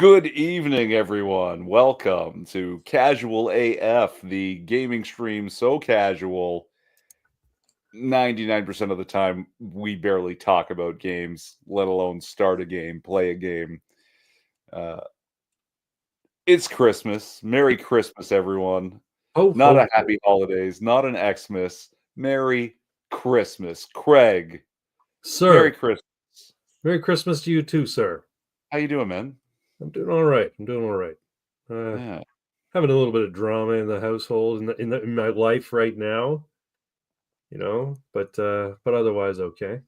Good evening, everyone. Welcome to Casual AF, the gaming stream so casual. 99% of the time, we barely talk about games, let alone start a game, play a game. It's Christmas. Merry Christmas, everyone. Not a happy holidays, not an Xmas. Merry Christmas. Craig, Sir. Merry Christmas. Merry Christmas to you too, sir. How you doing, man? I'm doing all right. Having a little bit of drama in the household, in my life right now, but otherwise okay.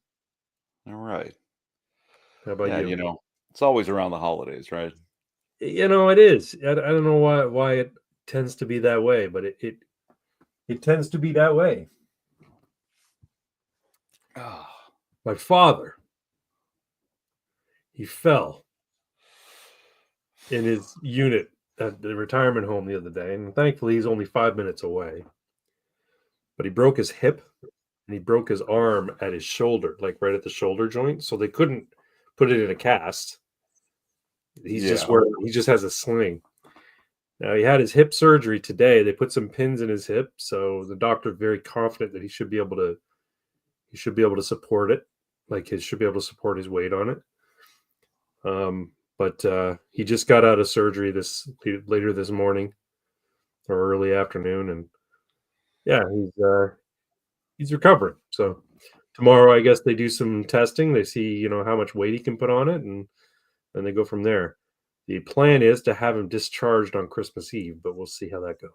All right. How about you? It's always around the holidays, right? It is. I don't know why it tends to be that way, but it tends to be that way. My father, he fell in his unit at the retirement home the other day, and thankfully he's only 5 minutes away. But he broke his hip and he broke his arm at his shoulder, like right at the shoulder joint. So they couldn't put it in a cast. He just has a sling. Now he had his hip surgery today. They put some pins in his hip, so the doctor's very confident that he should be able to support it. Like he should be able to support his weight on it. But he just got out of surgery later this morning or early afternoon, and yeah, he's recovering. So tomorrow, I guess they do some testing. They see, how much weight he can put on it, and then they go from there. The plan is to have him discharged on Christmas Eve, but we'll see how that goes.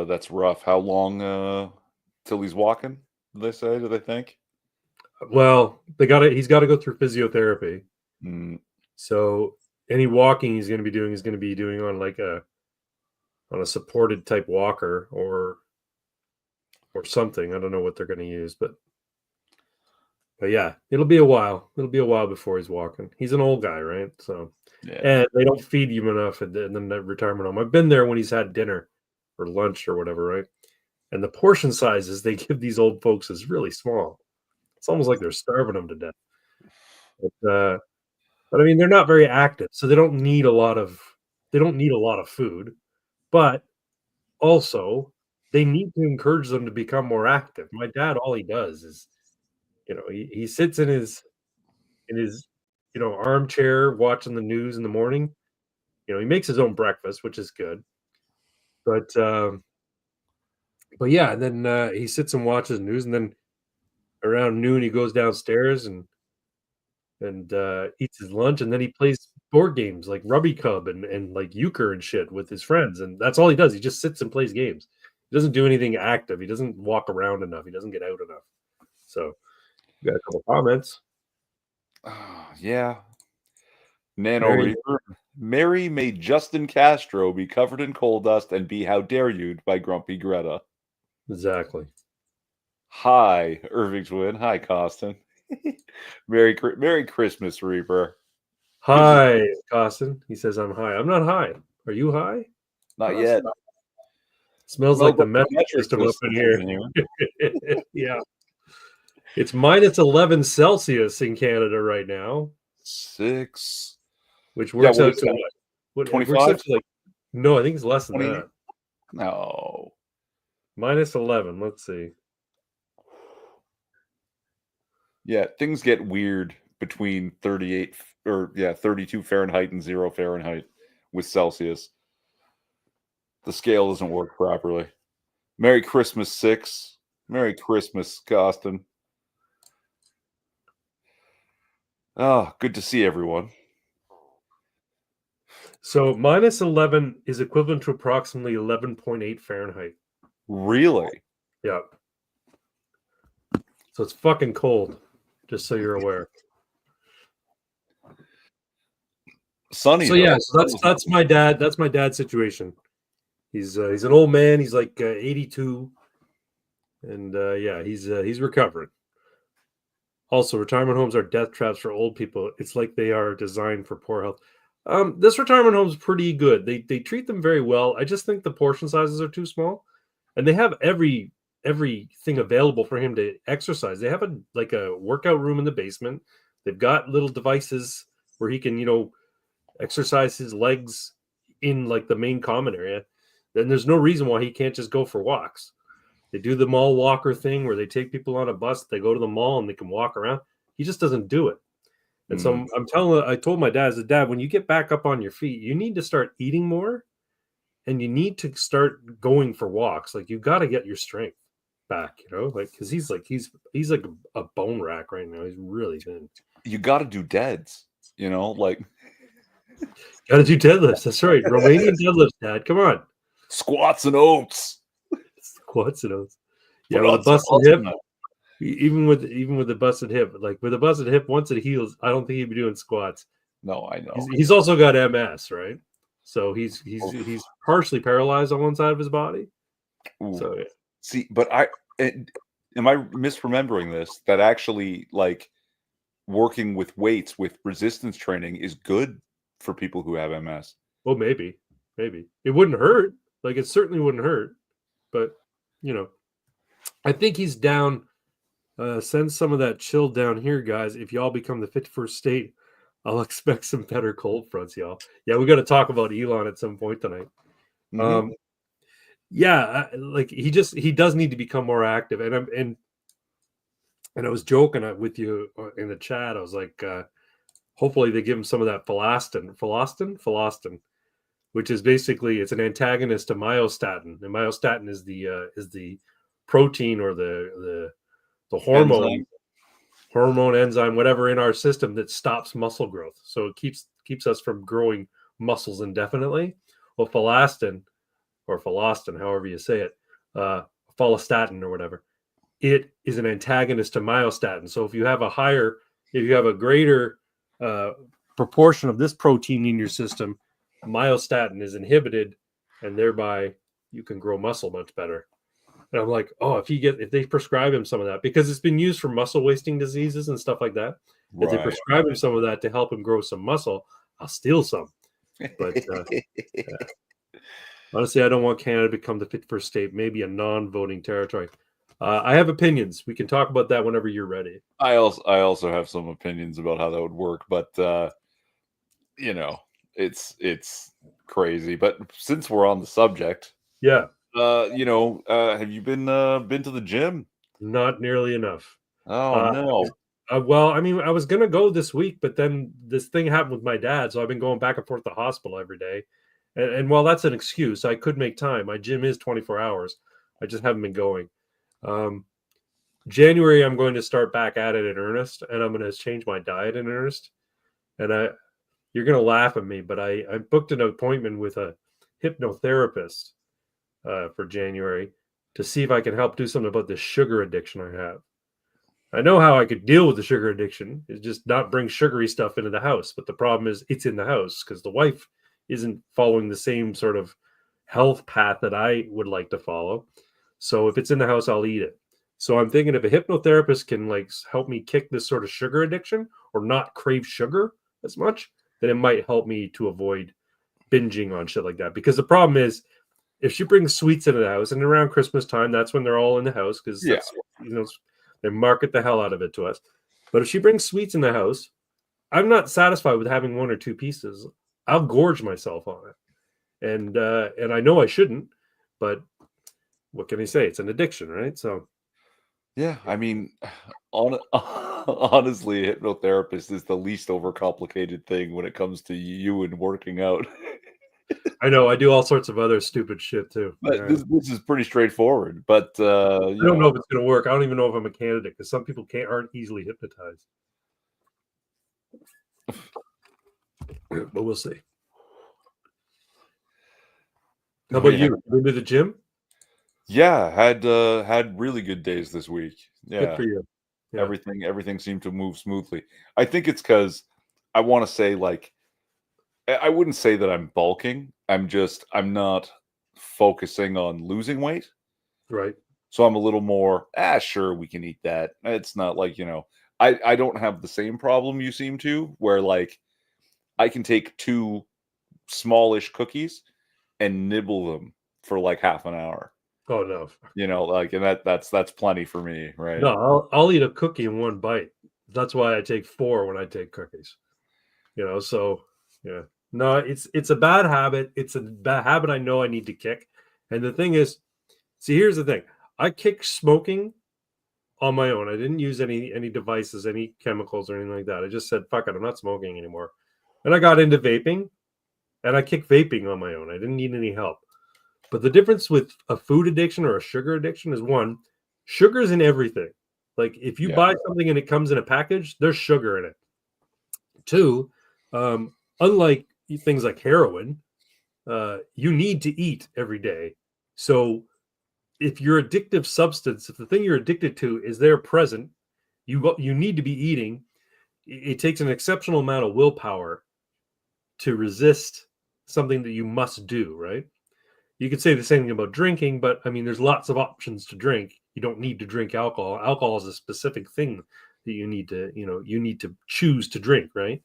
That's rough. How long till he's walking? Do they think? Well, he's got to go through physiotherapy. So any walking he's going to be doing on on a supported type walker or something. I don't know what they're going to use, but yeah, it'll be a while. It'll be a while before he's walking. He's an old guy, right? So, yeah. And they don't feed him enough in the retirement home. I've been there when he's had dinner or lunch or whatever, right? And the portion sizes they give these old folks is really small. It's almost like they're starving them to death. But I mean, they're not very active, so they don't need a lot of food. But also, they need to encourage them to become more active. My dad, all he does is, he sits in his armchair watching the news in the morning. He makes his own breakfast, which is good. But yeah, and then he sits and watches news, and then around noon he goes downstairs and eats his lunch, and then he plays board games like Rubby Cub and like euchre and shit with his friends, and that's all he does. He just sits and plays games. He doesn't do anything active. He doesn't walk around enough. He doesn't get out enough. So, we got a couple comments. Yeah. Nano Reaper. Mary made Justin Castro be covered in coal dust and be how dare you by Grumpy Greta. Exactly. Hi, Irving Twin. Hi, Costin. Merry Christmas, Reaper. Hi, Costin. He says I'm high. I'm not high. Are you high? Not yet. Smells like the metric system up in here. Yeah. It's minus 11 Celsius in Canada right now. 6. Which works out to what? 25? No, I think it's less than that. No. Minus 11. Let's see. Yeah, things get weird between 32 Fahrenheit and 0 Fahrenheit with Celsius. The scale doesn't work properly. Merry Christmas, 6. Merry Christmas, Costin. Oh, good to see everyone. So minus 11 is equivalent to approximately 11.8 Fahrenheit. Really? Yeah. So it's fucking cold, just so you're aware. Sunny. So yeah, so that's my dad. That's my dad's situation. He's an old man. He's like 82, and yeah, he's recovering. Also, retirement homes are death traps for old people. It's like they are designed for poor health. This retirement home is pretty good. They treat them very well. I just think the portion sizes are too small, and they have everything available for him to exercise. They have a workout room in the basement. They've got little devices where he can, exercise his legs in like the main common area. Then there's no reason why he can't just go for walks. They do the mall walker thing where they take people on a bus, they go to the mall and they can walk around. He just doesn't do it. And so I told my dad, I said, Dad, when you get back up on your feet, you need to start eating more and you need to start going for walks. Like you got to get your strength back, like, cause he's like a bone rack right now. He's really thin. You got to do deads, like got to do deadlifts. That's right. Romanian deadlifts, Dad. Come on. Squats and oats. Squats and oats. Yeah, with a busted hip. Even with the busted hip, like with a busted hip, once it heals, I don't think he'd be doing squats. No, I know. He's also got MS, right? So he's partially paralyzed on one side of his body. Ooh. So yeah. See, but am I misremembering this? That actually, like, working with weights with resistance training is good for people who have MS. Well, maybe it wouldn't hurt. Like it certainly wouldn't hurt, but I think he's down. Send some of that chill down here, guys. If y'all become the 51st state, I'll expect some better cold fronts, y'all. Yeah, we got to talk about Elon at some point tonight. Mm-hmm. Like he does need to become more active. And I was joking with you in the chat. I was like, hopefully they give him some of that phalostin, which is basically it's an antagonist to myostatin. And myostatin is the protein or the hormone enzyme, whatever in our system that stops muscle growth. So it keeps us from growing muscles indefinitely. Well, phalostin, however you say it, follistatin or whatever, it is an antagonist to myostatin. So if you have a greater proportion of this protein in your system, myostatin is inhibited, and thereby you can grow muscle much better. And I'm like, oh, if they prescribe him some of that, because it's been used for muscle wasting diseases and stuff like that. Right. If they prescribe him some of that to help him grow some muscle, I'll steal some. But yeah. Honestly, I don't want Canada to become the 51st state, maybe a non-voting territory. I have opinions. We can talk about that whenever you're ready. I also have some opinions about how that would work, but it's crazy. But since we're on the subject, yeah. Have you been to the gym? Not nearly enough. Oh no. Well, I mean, I was gonna go this week, but then this thing happened with my dad, so I've been going back and forth to the hospital every day. And while that's an excuse, I could make time. My gym is 24 hours. I just haven't been going. January, I'm going to start back at it in earnest, and I'm going to change my diet in earnest. And you're going to laugh at me, but I booked an appointment with a hypnotherapist for January to see if I can help do something about this sugar addiction I have. I know how I could deal with the sugar addiction is just not bring sugary stuff into the house. But the problem is it's in the house because the wife isn't following the same sort of health path that I would like to follow. So if it's in the house, I'll eat it. So I'm thinking if a hypnotherapist can like help me kick this sort of sugar addiction or not crave sugar as much, then it might help me to avoid binging on shit like that. Because the problem is if she brings sweets into the house and around Christmas time, that's when they're all in the house because they market the hell out of it to us. But if she brings sweets in the house, I'm not satisfied with having one or two pieces. I'll gorge myself on it. And I know I shouldn't, but what can I say? It's an addiction, right? So yeah, I mean, honestly, a hypnotherapist is the least overcomplicated thing when it comes to you and working out. I know I do all sorts of other stupid shit too. But this is pretty straightforward. But I don't know if it's going to work. I don't even know if I'm a candidate because some people aren't easily hypnotized. But we'll see. How about you? Been to the gym? Yeah, had really good days this week. Yeah, good for you. Yeah. Everything seemed to move smoothly. I think it's because I want to say like I wouldn't say that I'm bulking. I'm not focusing on losing weight. Right. So I'm a little more, sure, we can eat that. It's not like, I don't have the same problem you seem to, where like I can take 2 smallish cookies and nibble them for like half an hour. Oh no. And that's plenty for me, right? No, I'll eat a cookie in one bite. That's why I take 4 when I take cookies. So yeah. No, it's a bad habit. It's a bad habit I know I need to kick. And the thing is, see, here's the thing. I kicked smoking on my own. I didn't use any devices, any chemicals or anything like that. I just said, fuck it, I'm not smoking anymore. And I got into vaping and I kicked vaping on my own. I didn't need any help. But the difference with a food addiction or a sugar addiction is, one, sugar's in everything. Like if you buy something and it comes in a package, there's sugar in it. Two, unlike things like heroin, you need to eat every day. So if your addictive substance, if the thing you're addicted to is there present, you need to be eating. It takes an exceptional amount of willpower to resist something that you must do, right? You could say the same thing about drinking, but I mean, there's lots of options to drink. You don't need to drink alcohol. Alcohol is a specific thing that you need to choose to drink, right?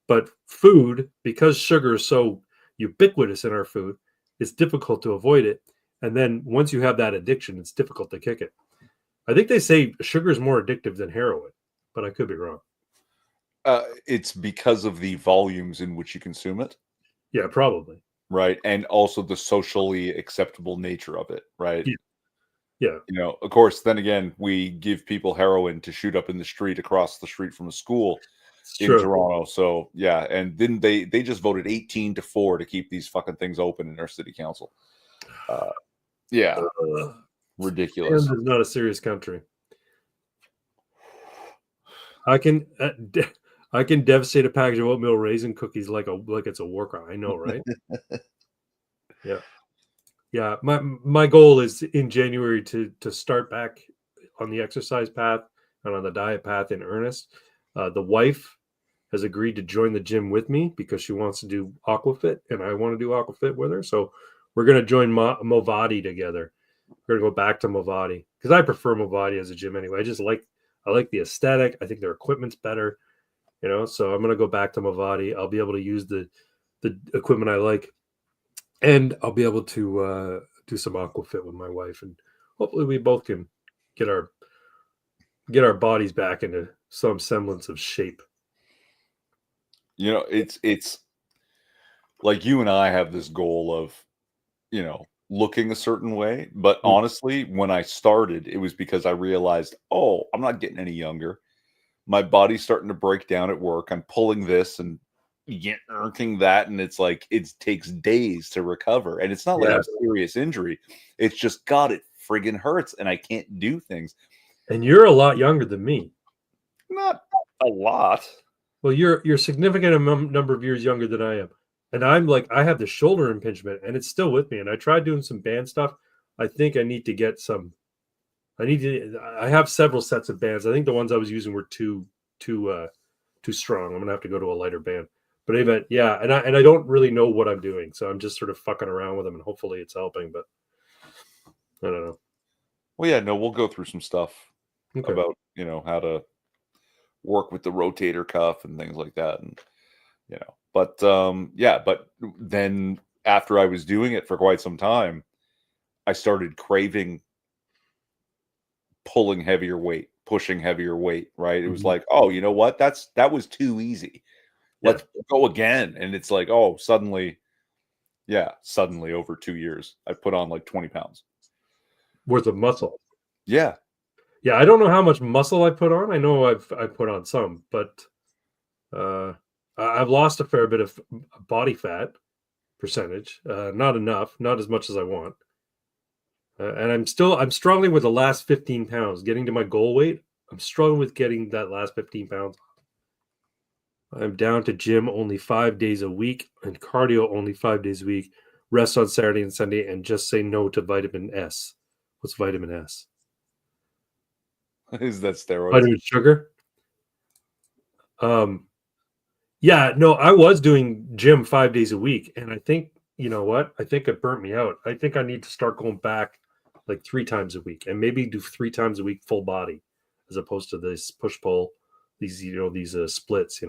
But food, because sugar is so ubiquitous in our food, it's difficult to avoid it. And then once you have that addiction, it's difficult to kick it. I think they say sugar is more addictive than heroin, but I could be wrong. It's because of the volumes in which you consume it. Yeah, probably. Right. And also the socially acceptable nature of it. Right. Yeah. Of course, then again, we give people heroin to shoot up in the street across the street from a school in Toronto. So yeah, and then they just voted 18-4 to keep these fucking things open in our city council. Yeah, ridiculous. Canada's not a serious country. I can devastate a package of oatmeal raisin cookies like it's a war crime. I know, right? Yeah, yeah. My goal is in January to start back on the exercise path and on the diet path in earnest. The wife has agreed to join the gym with me because she wants to do aquafit and I want to do aquafit with her. So we're going to join Movati together. We're going to go back to Movati because I prefer Movati as a gym anyway. I like the aesthetic. I think their equipment's better, so I'm going to go back to Movati. I'll be able to use the equipment I like, and I'll be able to do some aquafit with my wife, and hopefully we both can get our bodies back into some semblance of shape. It's like you and I have this goal of, looking a certain way. But honestly, when I started, it was because I realized, oh, I'm not getting any younger. My body's starting to break down at work. I'm pulling this and irking that. And it's like, it takes days to recover. And it's not like a serious injury. It's just, God, it friggin' hurts. And I can't do things. And you're a lot younger than me. Not a lot. Well, you're a significant number of years younger than I am. And I'm like, I have the shoulder impingement and it's still with me. And I tried doing some band stuff. I think I need to get some. I have several sets of bands. I think the ones I was using were too strong. I'm gonna have to go to a lighter band. But anyway, yeah, and I don't really know what I'm doing, so I'm just sort of fucking around with them, and hopefully it's helping. But I don't know. Well, yeah, no, we'll go through some stuff about how to work with the rotator cuff and things like that, and but but then after I was doing it for quite some time, I started craving pulling heavier weight, pushing heavier weight, right? It was like, oh, you know what? that was too easy. Let's go again. And it's like, oh, suddenly over 2 years, I put on like 20 pounds worth of muscle. Yeah. Yeah, I don't know how much muscle I put on. I know I've put on some, but I've lost a fair bit of body fat percentage. Not enough, not as much as I want. And I'm struggling with the last 15 pounds, getting to my goal weight. I'm struggling with getting that last 15 pounds. I'm down to gym only 5 days a week and cardio only 5 days a week. Rest on Saturday and Sunday, and just say no to vitamin S. What's vitamin S? Is that steroids? Vitamin sugar. Yeah, no, I was doing gym 5 days a week, and I think, you know what? I think it burnt me out. I think I need to start going back like 3 times a week, and maybe do 3 times a week full body, as opposed to this push pull, these splits.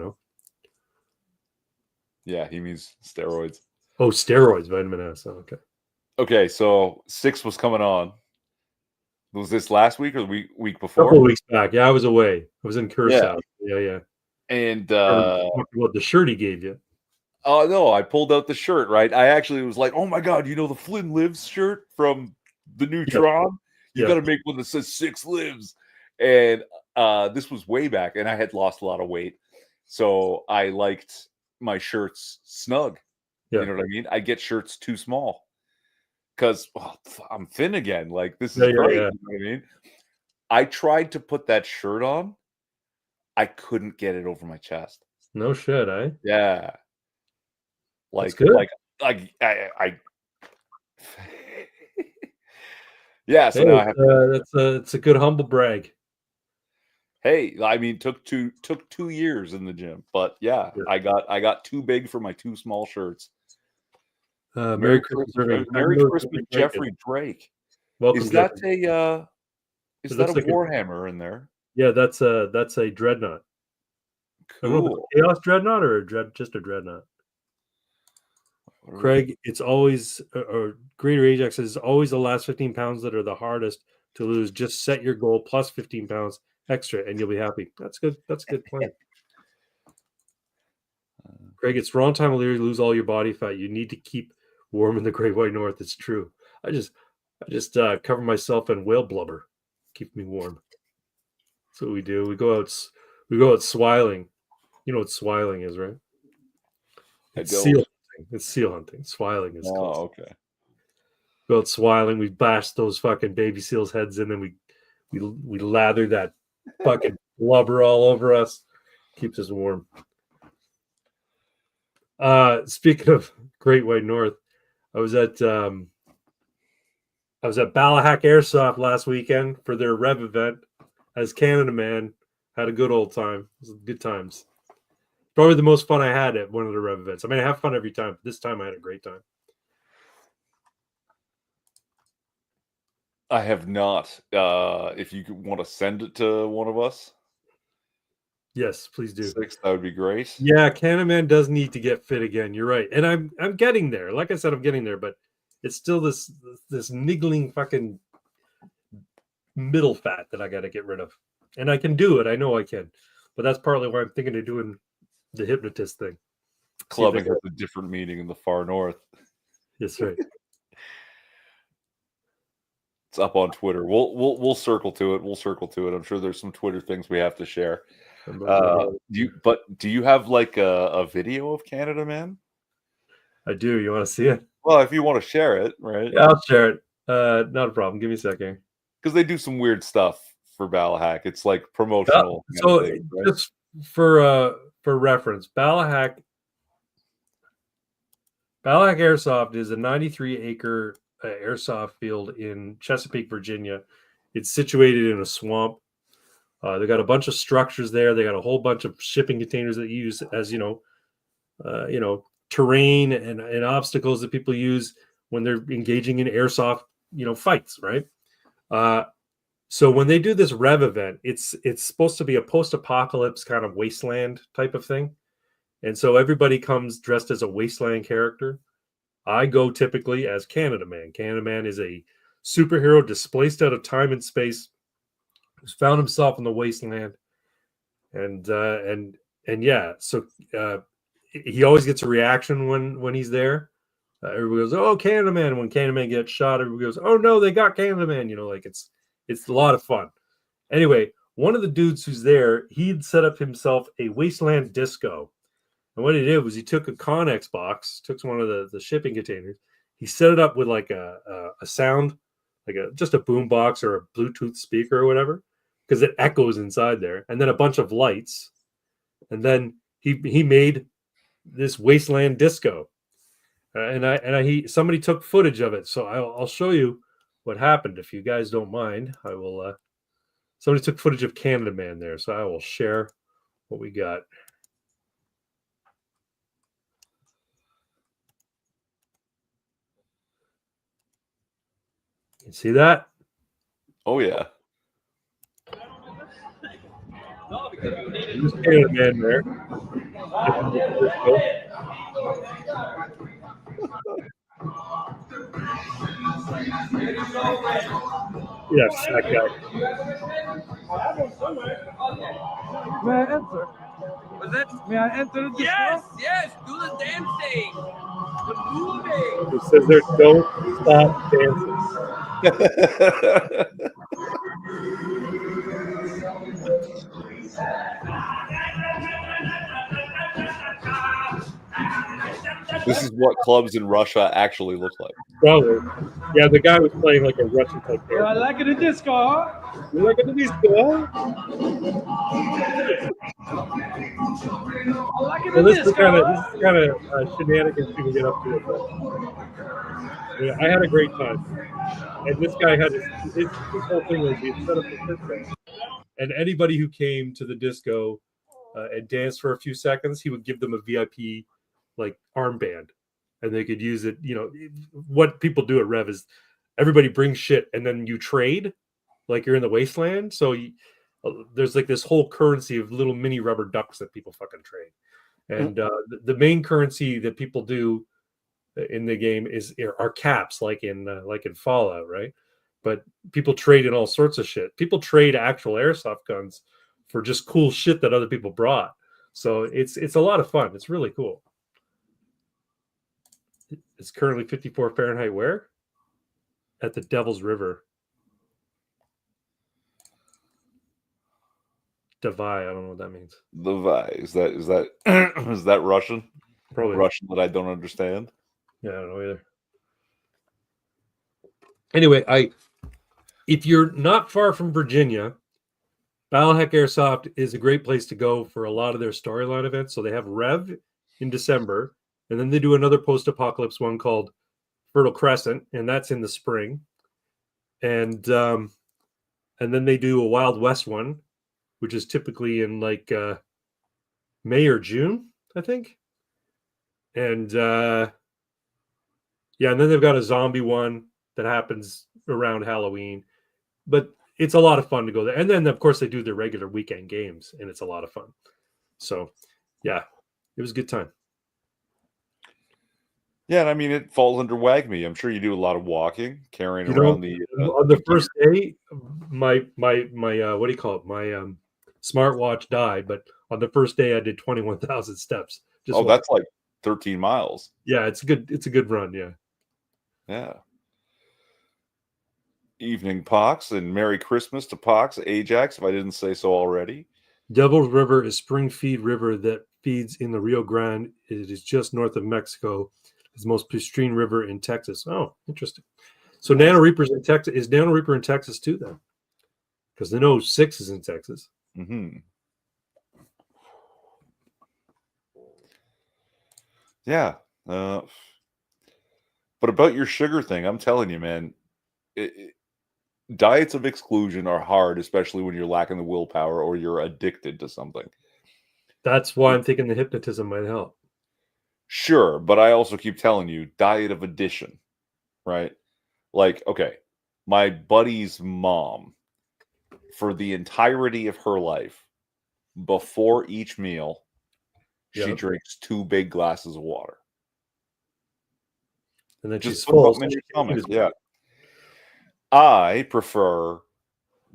Yeah, he means steroids. Oh, steroids, vitamin S. Oh, okay. Okay, so 6 was coming on. Was this last week or the week A couple before? of weeks back. Yeah, I was away. I was in Curacao. Yeah. And Talking about the shirt he gave you. oh no, I pulled out the shirt, right? I actually was like, "Oh my god, you know the Flynn Lives shirt from the new Yeah. Tron? You Yeah. got to make one that says 6 lives." And this was way back, and I had lost a lot of weight, so I liked my shirts snug. Yeah. You know what I mean? I get shirts too small because I'm thin again. Like this is Yeah. great. You know what I mean? I tried to put that shirt on. I couldn't get it over my chest. No shit, eh? Yeah. That's good. I yeah, so Hey, now I have to it's a good humble brag. hey, I mean, took 2 years in the gym, but yeah, Yeah. I got too big for my too small shirts. Merry Christmas, everyone. Happy Merry Birthday, Christmas, Jenkins. Jeffrey Drake. Welcome, Is that Jeffrey. It is that a looks like Warhammer in there? that's a dreadnought. I don't know if Cool. it's a Chaos Dreadnought or just a Dreadnought. What are we- Craig, it's always or Greater Ajax is always the last 15 pounds that are the hardest to lose. Just set your goal plus 15 pounds extra and you'll be happy. That's good. That's a good plan. Craig, it's wrong time of year to lose all your body fat. You need to keep warm in the Great White North. It's true. I just cover myself in whale blubber. Keep me warm. That's what we do. We go out swiling. You know what swiling is, right? I It's don't. seal hunting. It's seal hunting. Swiling is called. Oh, okay. Go out swiling. We bash those fucking baby seals' heads in, and we lather that fucking blubber all over us. Keeps us warm. Speaking of Great White North, I was at Balahack Airsoft last weekend for their Rev event as Canada Man. Had a good old time. It was good times. Probably the most fun I had at one of the Rev events. I mean, I have fun every time. But this time I had a great time. I have not. If you want to send it to one of us, Yes, please do. 6, that would be great. Yeah, Canada Man does need to get fit again. You're right, and I'm getting there. Like I said, I'm getting there, but it's still this niggling fucking middle fat that I got to get rid of, and I can do it. I know I can, but that's partly why I'm thinking of doing the hypnotist thing. Clubbing has a different meaning in the far north. That's right. It's up on Twitter. We'll circle to it. We'll circle to it. I'm sure there's some Twitter things we have to share. Do you have like a video of Canada Man? I do. You want to see it? Well, if you want to share it, right? Yeah, I'll share it. Not a problem. Give me a second. Because they do some weird stuff for Balahack. It's like promotional. So thing, right? just for reference, Balahack Airsoft is a 93-acre airsoft field in Chesapeake, Virginia. It's situated in a swamp. They got a bunch of structures there. They got a whole bunch of shipping containers that you use as terrain and obstacles that people use when they're engaging in airsoft fights, right? So when they do this Rev event, it's supposed to be a post-apocalypse kind of wasteland type of thing. And so everybody comes dressed as a wasteland character. I go typically as Canada Man. Canada Man is a superhero displaced out of time and space who's found himself in the wasteland. And yeah, so he always gets a reaction when he's there. Everybody goes, "Oh, Canada Man!" When Canada Man gets shot, everybody goes, "Oh no, they got Canada Man!" It's a lot of fun. Anyway, one of the dudes who's there, he'd set up himself a wasteland disco. And what he did was he took a Connex box, took one of the shipping containers, he set it up with like a sound, like just a boom box or a Bluetooth speaker or whatever, because it echoes inside there, and then a bunch of lights. And then he made this wasteland disco. Somebody took footage of it, so I'll show you what happened if you guys don't mind. I will. Somebody took footage of Canada Man there, so I will share what we got. You see that? Oh yeah. There's Canada Man there. Yes, that guy. May I enter? Was that? May I enter the disco? Yes, do the dancing. The moving. It says there, don't stop dancing. This is what clubs in Russia actually look like. Probably. Yeah, the guy was playing like a Russian type Yeah, I dance. like the disco, huh? You like it in this girl? I like Well, the this is the disco. kind of shenanigans people get up to. Yeah, I had a great time, and this guy had his whole thing was he had set up the disco, and anybody who came to the disco and danced for a few seconds, he would give them a VIP like armband, and they could use it. You know what people do at Rev is everybody brings shit, and then you trade like you're in the wasteland. So there's like this whole currency of little mini rubber ducks that people fucking trade, and the main currency that people do in the game are caps, like in Fallout, right? But people trade in all sorts of shit. People trade actual airsoft guns for just cool shit that other people brought. So it's a lot of fun. It's really cool. It's currently 54 Fahrenheit where? At the Devil's River. Davai, I don't know what that means. Levi, is that is that Russian? Probably Russian that I don't understand. Yeah, I don't know either. Anyway, if you're not far from Virginia, Battleheck Airsoft is a great place to go for a lot of their storyline events. So they have Rev in December, and then they do another post-apocalypse one called Fertile Crescent, and that's in the spring. And then they do a Wild West one, which is typically in like May or June, I think. And yeah, and then they've got a zombie one that happens around Halloween. But it's a lot of fun to go there. And then, of course, they do their regular weekend games, and it's a lot of fun. So, yeah, it was a good time. Yeah, and I mean, it falls under WAGME. I'm sure you do a lot of walking, carrying You know, around the. on the first day, my what do you call it? My smartwatch died, but on the first day, I did 21,000 steps. Oh, that's like 13 miles. Yeah, it's good. It's a good run. Yeah. Yeah. Evening, Pox, and Merry Christmas to Pox, Ajax, if I didn't say so already. Devil's River is spring feed river that feeds in the Rio Grande. It is just north of Mexico. It's the most pristine river in Texas. Oh, interesting. So Nano Reaper's in Texas. Is Nano Reaper in Texas too then? Because the No 6 is in Texas. Mm-hmm. Yeah. But about your sugar thing, I'm telling you, man, diets of exclusion are hard, especially when you're lacking the willpower or you're addicted to something. That's why I'm thinking the hypnotism might help. Sure, but I also keep telling you, diet of addition, right? Like, okay, my buddy's mom, for the entirety of her life, before each meal, she drinks 2 big glasses of water. And then Just she's full. in your stomach. Yeah. I prefer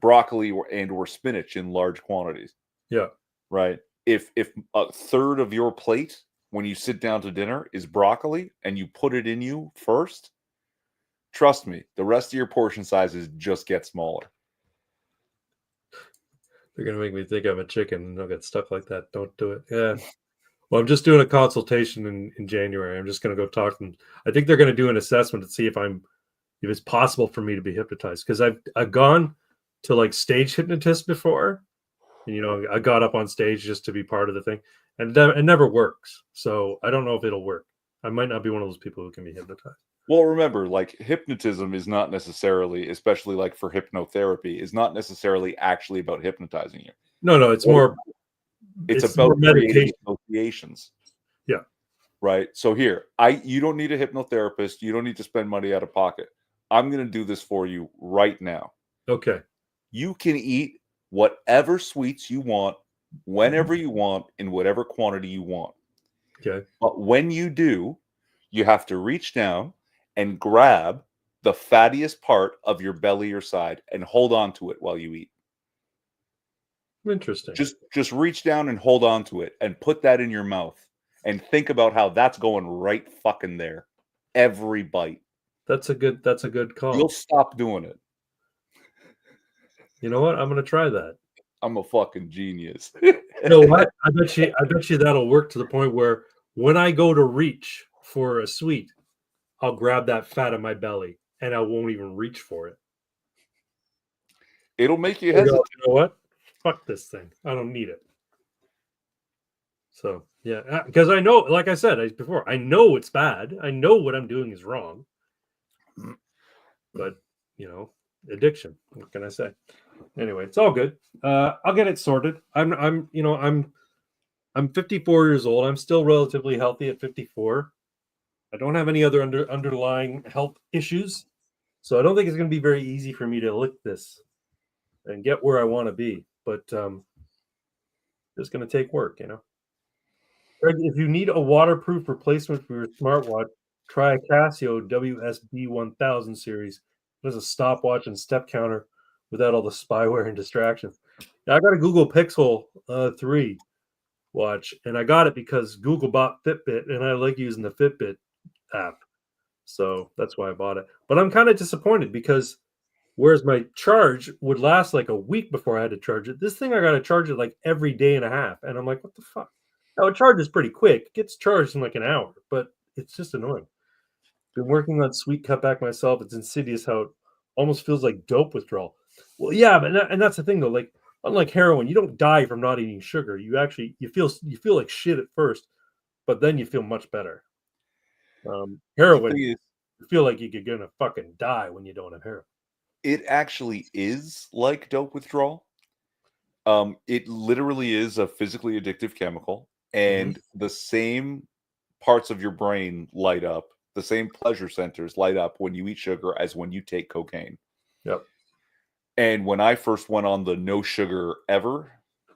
broccoli or spinach in large quantities. Yeah. Right. If a third of your plate when you sit down to dinner is broccoli and you put it in you first, trust me, the rest of your portion sizes just get smaller. They're gonna make me think I'm a chicken and I'll get stuck like that. Don't do it. Yeah. Well, I'm just doing a consultation in January. I'm just gonna go talk to them. I think they're gonna do an assessment to see if it's possible for me to be hypnotized. Because I've gone to like stage hypnotists before. And, you know, I got up on stage just to be part of the thing. And it never works. So I don't know if it'll work. I might not be one of those people who can be hypnotized. Well, remember, like hypnotism is not necessarily, especially like for hypnotherapy, is not necessarily actually about hypnotizing you. No, it's more. It's about creating associations. Yeah. Right. So here, you don't need a hypnotherapist. You don't need to spend money out of pocket. I'm going to do this for you right now. Okay. You can eat whatever sweets you want, whenever you want, in whatever quantity you want. Okay. But when you do, you have to reach down and grab the fattiest part of your belly or side and hold on to it while you eat. Interesting. Just reach down and hold on to it and put that in your mouth and think about how that's going right fucking there. Every bite. That's a good call. You'll stop doing it. You know what? I'm gonna try that. I'm a fucking genius. You know what? I bet you that'll work to the point where when I go to reach for a sweet, I'll grab that fat in my belly and I won't even reach for it. It'll make you You hesitate. know what? Fuck this thing. I don't need it. So yeah, because I know, like I said before, I know it's bad. I know what I'm doing is wrong. But addiction. What can I say? Anyway, it's all good. I'll get it sorted. I'm 54 years old. I'm still relatively healthy at 54. I don't have any other underlying health issues, so I don't think it's going to be very easy for me to lick this and get where I want to be. But it's going to take work, Greg, if you need a waterproof replacement for your smartwatch, try a Casio WSB 1000 series. It has a stopwatch and step counter without all the spyware and distractions. Now, I got a Google Pixel 3 watch, and I got it because Google bought Fitbit, and I like using the Fitbit app. So that's why I bought it. But I'm kind of disappointed because whereas my charge would last like a week before I had to charge it, this thing I got to charge it like every day and a half. And I'm like, what the fuck? Now, it charges pretty quick. It gets charged in like an hour, but it's just annoying. Been working on sweet cutback myself. It's insidious how it almost feels like dope withdrawal. Well, yeah, and that's the thing though. Like, unlike heroin, you don't die from not eating sugar. You feel like shit at first, but then you feel much better. Heroin, you feel like you're gonna fucking die when you don't have heroin. It actually is like dope withdrawal. It literally is a physically addictive chemical, and the same parts of your brain light up, the same pleasure centers light up when you eat sugar as when you take cocaine. Yep. And when I first went on the no sugar ever,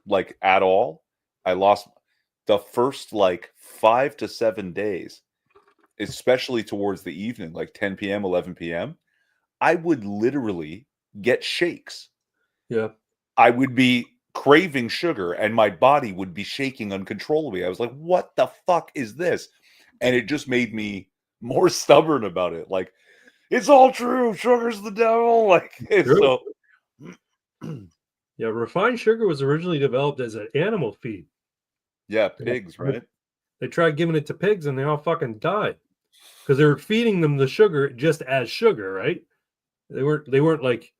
like at all, I lost the first like 5 to 7 days, especially towards the evening, like 10 p.m., 11 p.m. I would literally get shakes. Yeah. I would be craving sugar and my body would be shaking uncontrollably. I was like, what the fuck is this? And it just made me more stubborn about it. Like, it's all true. Sugar's the devil. Like, so. Yeah, refined sugar was originally developed as an animal feed. Yeah, pigs, right? They tried giving it to pigs and they all fucking died because they were feeding them the sugar just as sugar, right? They weren't like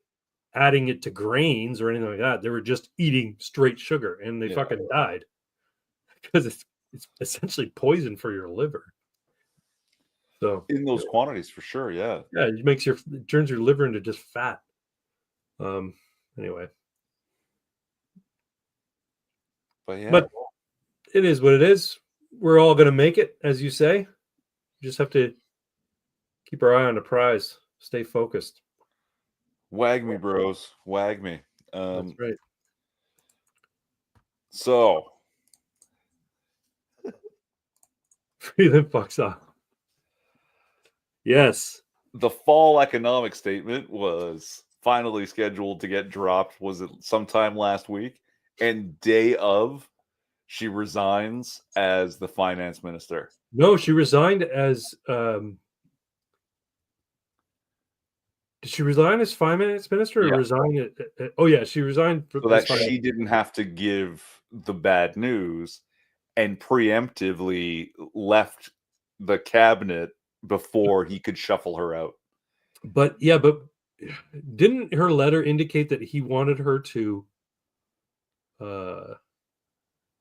adding it to grains or anything like that. They were just eating straight sugar and they fucking died because it's essentially poison for your liver. So in those quantities, for sure, yeah, it turns your liver into just fat. Anyway, but it is what it is. We're all going to make it, as you say. We just have to keep our eye on the prize. Stay focused. Wag me, bros. Wag me. That's right. So, Freeland fucks off. Yes. The fall economic statement was finally scheduled to get dropped. Was it sometime last week? And day of, she resigns as the finance minister. No, she resigned as. Did she resign as finance minister or resign? Oh yeah, she resigned so that she didn't have to give the bad news, and preemptively left the cabinet before he could shuffle her out. But didn't her letter indicate that he wanted her to?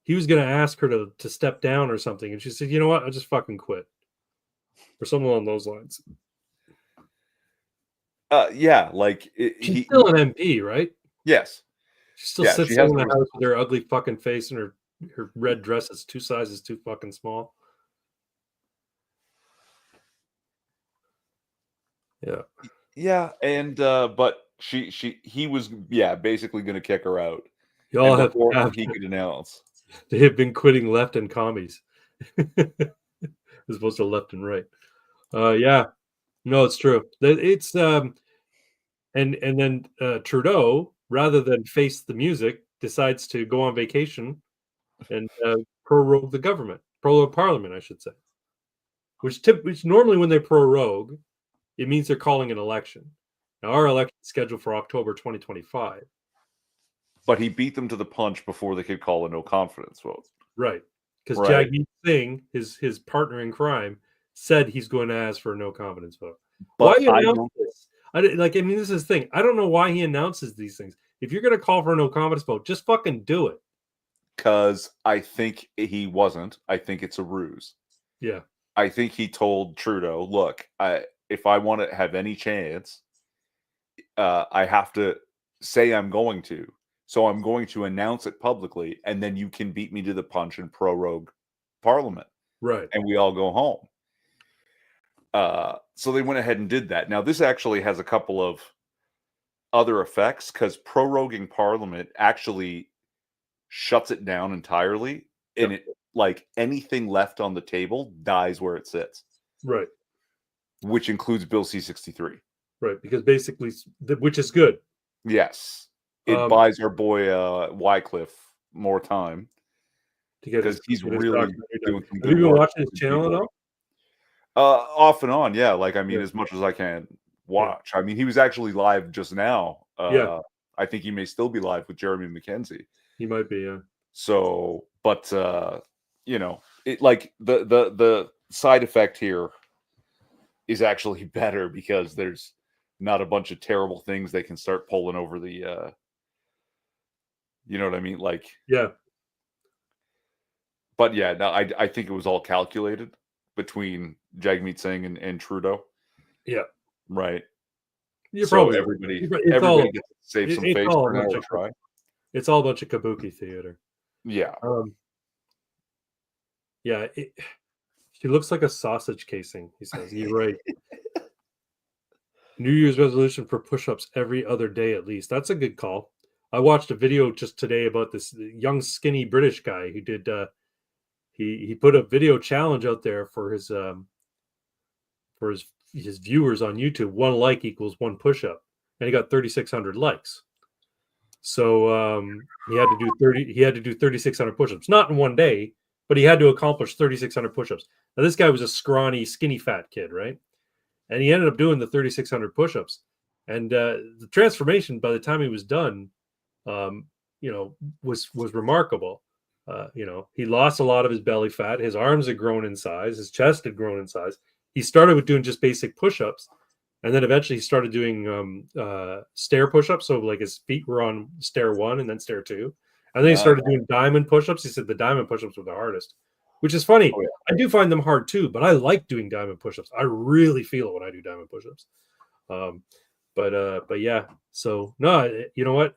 He was going to ask her to step down or something, and she said, "You know what? I'll just fucking quit," or something along those lines. Yeah, like she's still an MP, right? Yes. She still sits in the house with her ugly fucking face and her red dress is 2 sizes too fucking small. Yeah. Yeah, and but he was basically going to kick her out. Y'all he could announce they have been quitting left and commies as opposed to left and right. Yeah. No, it's true. It's and then Trudeau, rather than face the music, decides to go on vacation and prorogue the government, prorogue Parliament, I should say. Which normally when they prorogue, it means they're calling an election. Now our election is scheduled for October 2025. But he beat them to the punch before they could call a no confidence vote. Right. Because Right. Jagmeet Singh, his partner in crime, said he's going to ask for a no confidence vote. But Why announce this? I mean, this is the thing. I don't know why he announces these things. If you're going to call for a no confidence vote, just fucking do it. Because I think he wasn't. I think it's a ruse. Yeah. I think he told Trudeau, look, if I want to have any chance, I have to say I'm going to. So I'm going to announce it publicly, and then you can beat me to the punch and prorogue Parliament. Right. And we all go home. So they went ahead and did that. Now, this actually has a couple of other effects, because proroguing Parliament actually shuts it down entirely, and it, like, anything left on the table dies where it sits. Right. Which includes Bill C-63. Right. Because basically, which is good. Yes. It buys our boy Wycliffe more time. Because he's really doing some good Have you been work watching his channel at all? Off and on, yeah. Like, I mean, Yeah. as much as I can watch. I mean, he was actually live just now. Yeah. I think he may still be live with Jeremy McKenzie. He might be, yeah. So, but you know, it, like, the side effect here is actually better, because there's not a bunch of terrible things they can start pulling over the you know what I mean? Like, yeah. But yeah, no, I think it was all calculated between Jagmeet Singh and Trudeau. Yeah. Right. You're so probably everybody all, gets to save some face for an hour to try. It's all a bunch of kabuki theater. Yeah. Yeah. She looks like a sausage casing, he says. You're right. New Year's resolution for push-ups every other day at least. That's a good call. I watched a video just today about this young skinny British guy who did he put a video challenge out there for his viewers on YouTube. 1 like equals 1 push-up, and he got 3,600 likes. So he had to do 3,600 push-ups, not in one day, but he had to accomplish 3,600 push-ups. Now this guy was a scrawny, skinny, fat kid, right? And he ended up doing the 3,600 push-ups, and the transformation by the time he was done, you know, was remarkable. You know, he lost a lot of his belly fat. His arms had grown in size. His chest had grown in size. He started with doing just basic push-ups, and then eventually he started doing stair push-ups. So like his feet were on stair 1 and then stair 2, and then he started doing diamond push-ups. He said the diamond push-ups were the hardest, which is funny. Oh, yeah. I do find them hard too, but I like doing diamond push-ups. I really feel it when I do diamond push-ups. But yeah. So no, you know what?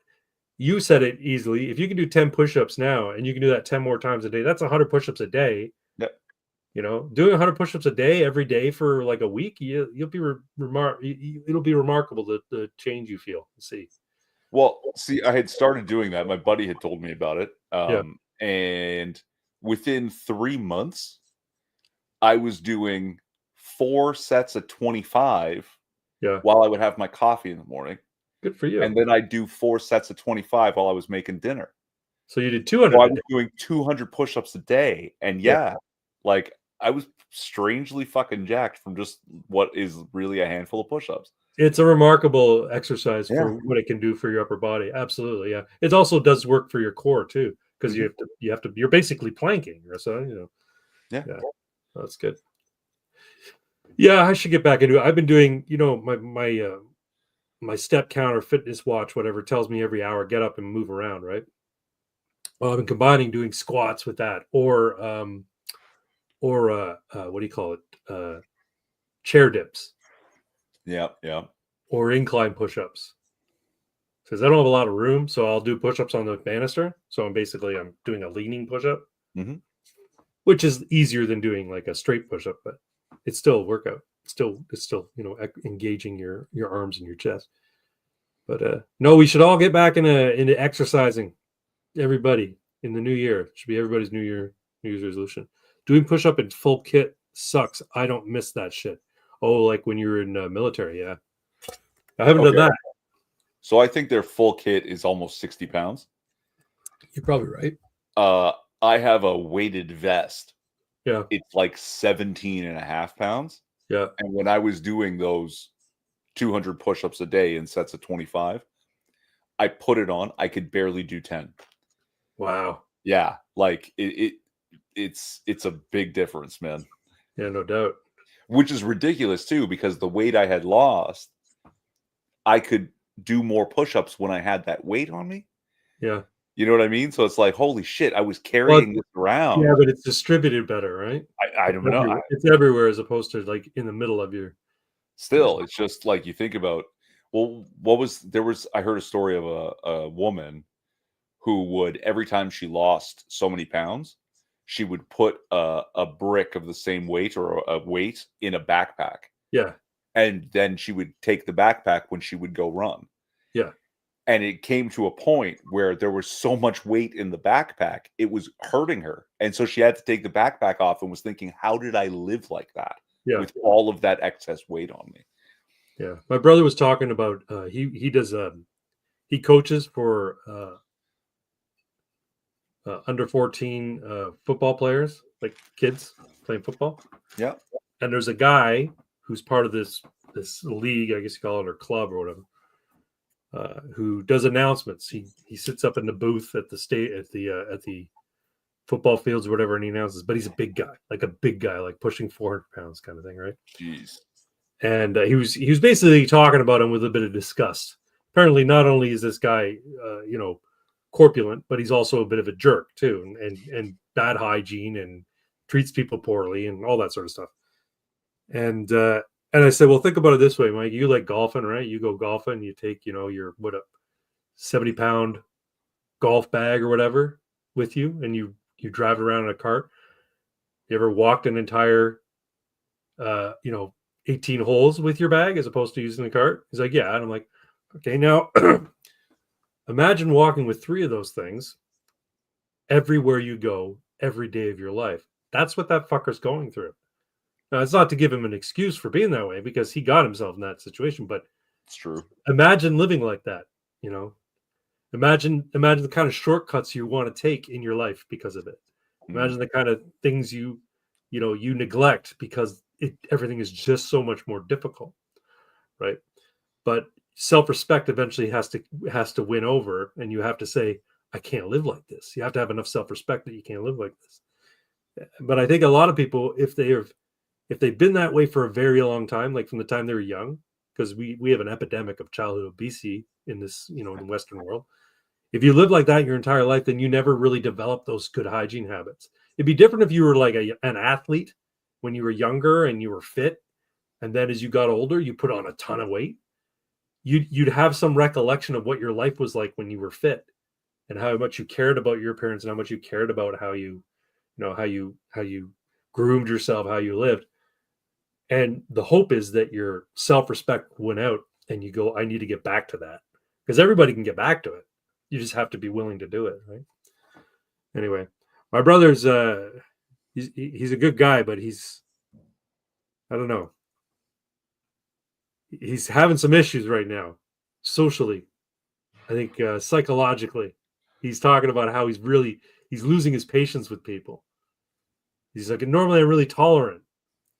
You said it easily. If you can do 10 push-ups now and you can do that 10 more times a day, that's 100 push-ups a day. Yep. You know, doing 100 push-ups a day every day for like a week, you'll be it'll be remarkable the change you feel. See. Well, see, I had started doing that. My buddy had told me about it. Yeah. And within 3 months, I was doing 4 sets of 25 while I would have my coffee in the morning. Good for you. And then I do 4 sets of 25 while I was making dinner. So you did 200. So I was doing 200 push-ups a day, and like, I was strangely fucking jacked from just what is really a handful of push-ups. It's a remarkable exercise for what it can do for your upper body. Absolutely, yeah. It also does work for your core too, because you have to. You're basically planking, so you know. Yeah, that's good. Yeah, I should get back into it. I've been doing, you know, my step counter, fitness watch, whatever, tells me every hour get up and move around, right? Well, I've been combining doing squats with that, or what do you call it? Chair dips. Yeah. Or incline push-ups. Because I don't have a lot of room, so I'll do push-ups on the banister. So I'm doing a leaning push-up, which is easier than doing like a straight push-up, but it's still a workout. It's still you know, engaging your arms and your chest. But no, we should all get back into exercising. Everybody in the new year. It should be everybody's New Year's resolution. Doing push-up in full kit sucks. I don't miss that shit. Oh, like when you were in military, yeah. I haven't done that. So I think their full kit is almost 60 pounds. You're probably right. I have a weighted vest. Yeah. It's like 17 and a half pounds. Yeah. And when I was doing those 200 push-ups a day in sets of 25, I put it on. I could barely do 10. Wow. Yeah, like it's a big difference, man. Yeah, no doubt. Which is ridiculous too, because the weight I had lost, I could do more push-ups when I had that weight on me. Yeah. You know what I mean? So it's like, holy shit, I was carrying this around. Yeah, but it's distributed better, right? I don't know. It's everywhere as opposed to like in the middle of your. Still, it's just like you think about, well, I heard a story of a woman who would, every time she lost so many pounds, she would put a brick of the same weight or a weight in a backpack. Yeah. And then she would take the backpack when she would go run. Yeah. And it came to a point where there was so much weight in the backpack, it was hurting her. And so she had to take the backpack off and was thinking, how did I live like that with all of that excess weight on me? Yeah. My brother was talking about, he does, he coaches for under 14 football players, like kids playing football. Yeah. And there's a guy who's part of this league, I guess you call it, or club or whatever, who does announcements. He sits up in the booth at the football fields or whatever, and he announces. But he's a big guy, like pushing 400 pounds, kind of thing, right? Jeez. And he was basically talking about him with a bit of disgust. Apparently, not only is this guy, corpulent, but he's also a bit of a jerk too, and bad hygiene and treats people poorly and all that sort of stuff. And I said, well, think about it this way, Mike. You like golfing, right? You go golfing, you take, your 70-pound golf bag or whatever with you, and you drive around in a cart. You ever walked an entire 18 holes with your bag as opposed to using the cart? He's like, yeah. And I'm like, okay, now imagine walking with 3 of those things everywhere you go, every day of your life. That's what that fucker's going through. Now, it's not to give him an excuse for being that way, because he got himself in that situation, but it's true. Imagine living like that, Imagine the kind of shortcuts you want to take in your life because of it. Imagine the kind of things you neglect because everything is just so much more difficult, right? But self-respect eventually has to win over, and you have to say, I can't live like this. You have to have enough self-respect that you can't live like this. But I think a lot of people, if they've been that way for a very long time, like from the time they were young, because we have an epidemic of childhood obesity in this, in the Western world. If you live like that your entire life, then you never really develop those good hygiene habits. It'd be different if you were like an athlete when you were younger and you were fit, and then as you got older, you put on a ton of weight. You'd have some recollection of what your life was like when you were fit, and how much you cared about your appearance, and how much you cared about how you groomed yourself, how you lived. And the hope is that your self-respect went out and you go, I need to get back to that, because everybody can get back to it. You just have to be willing to do it, right? Anyway, my brother's he's a good guy, but I don't know. He's having some issues right now, socially. I think psychologically, he's talking about how he's losing his patience with people. He's like, normally I'm really tolerant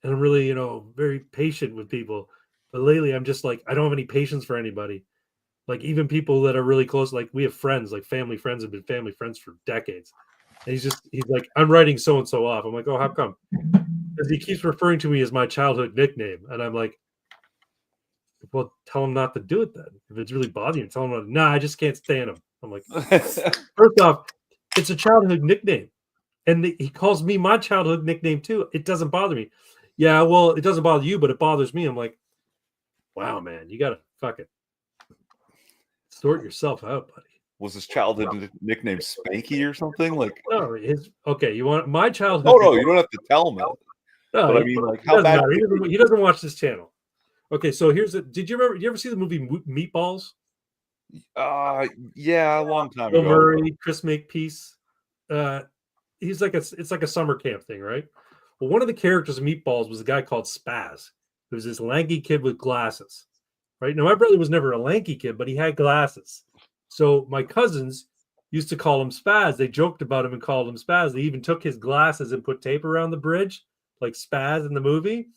and I'm really, very patient with people, but lately I'm just like, I don't have any patience for anybody. Like even people that are really close, like we have friends, like family friends have been family friends for decades. And he's like, I'm writing so-and-so off. I'm like, oh, how come? Because he keeps referring to me as my childhood nickname. And I'm like, well, tell him not to do it then. If it's really bothering you, tell him, nah, I just can't stand him. I'm like, first off, it's a childhood nickname. And he calls me my childhood nickname too. It doesn't bother me. Yeah, well, it doesn't bother you, but it bothers me. I'm like, wow, man, you got to fuck it. Sort yourself out, buddy. Was his childhood nickname Spanky or something? Like, no, okay. You want my childhood? No, you don't have to tell him. No, but I mean, like, how bad? He doesn't watch this channel. Okay, so did you ever see the movie Meatballs? Yeah, a long time Bill ago. Murray, Chris Makepeace. It's like a summer camp thing, right? Well, one of the characters in Meatballs was a guy called Spaz. There was this lanky kid with glasses, right? Now, my brother was never a lanky kid, but he had glasses. So my cousins used to call him Spaz. They joked about him and called him Spaz. They even took his glasses and put tape around the bridge, like Spaz in the movie.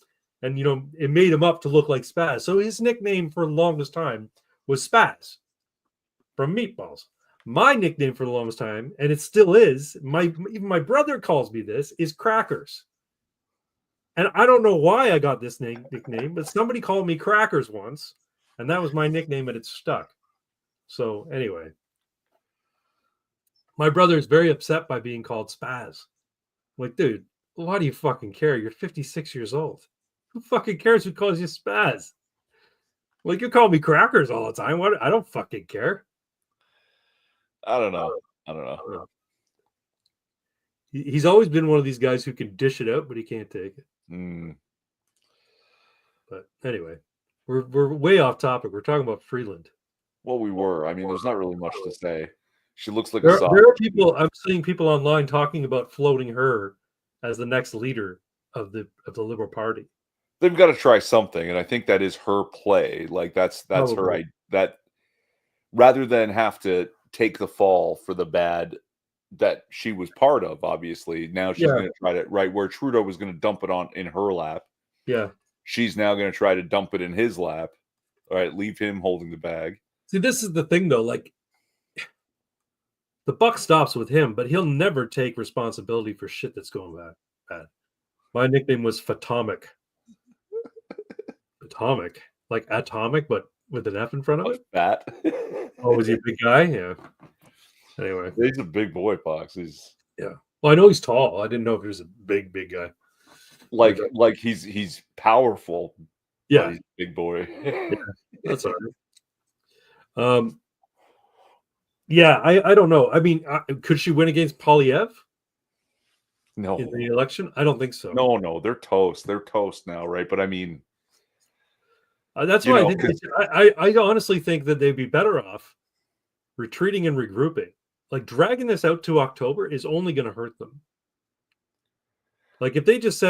And, it made him up to look like Spaz. So his nickname for the longest time was Spaz from Meatballs. My nickname for the longest time, and it still is, even my brother calls me this, is Crackers. And I don't know why I got this nickname, but somebody called me Crackers once, and that was my nickname, and it stuck. So anyway, my brother is very upset by being called Spaz. I'm like, dude, why do you fucking care? You're 56 years old. Who fucking cares who calls you Spaz? Like, you call me Crackers all the time. What? I don't fucking care. I don't know. He's always been one of these guys who can dish it out, but he can't take it. But anyway, we're way off topic. We're talking about Freeland. Well, we were. I mean, there's not really much to say. She looks like There a soft. are people. I'm seeing people online talking about floating her as the next leader of the Liberal Party. They've got to try something, and I think that is her play. Like that's Probably. her. That rather than have to take the fall for the bad that she was part of, obviously now she's going to try to right where Trudeau was going to dump it on in her lap. Yeah, she's now going to try to dump it in his lap. All right, leave him holding the bag. See, this is the thing, though. Like, the buck stops with him, but he'll never take responsibility for shit that's going bad. My nickname was Fatomic. Atomic, like atomic, but with an F in front of it. Fat. Oh, was he a big guy? Yeah. Anyway, he's a big boy, Fox. Yeah. Well, I know he's tall. I didn't know if he was a big guy. Like he's powerful. Yeah, he's a big boy. Yeah, that's all right. Yeah, I don't know. I mean, could she win against Polyev? No, in the election, I don't think so. No, they're toast. They're toast now, right? But I mean, that's why I think I honestly think that they'd be better off retreating and regrouping. Like, dragging this out to October is only going to hurt them. Like, if they just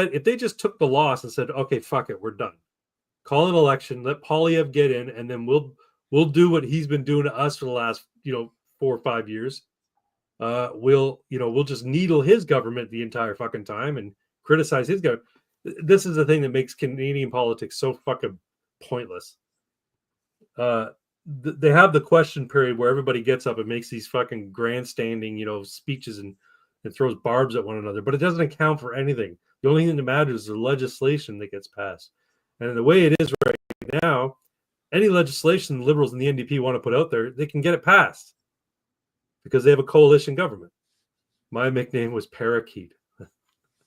took the loss and said, okay, fuck it, we're done. Call an election, let Polyev get in, and then we'll do what he's been doing to us for the last 4 or 5 years. We'll just needle his government the entire fucking time and criticize his government. This is the thing that makes Canadian politics so fucking pointless. They have the question period where everybody gets up and makes these fucking grandstanding, speeches and throws barbs at one another, but it doesn't account for anything. The only thing that matters is the legislation that gets passed. And the way it is right now, any legislation the Liberals and the NDP want to put out there, they can get it passed because they have a coalition government. My nickname was Parakeet.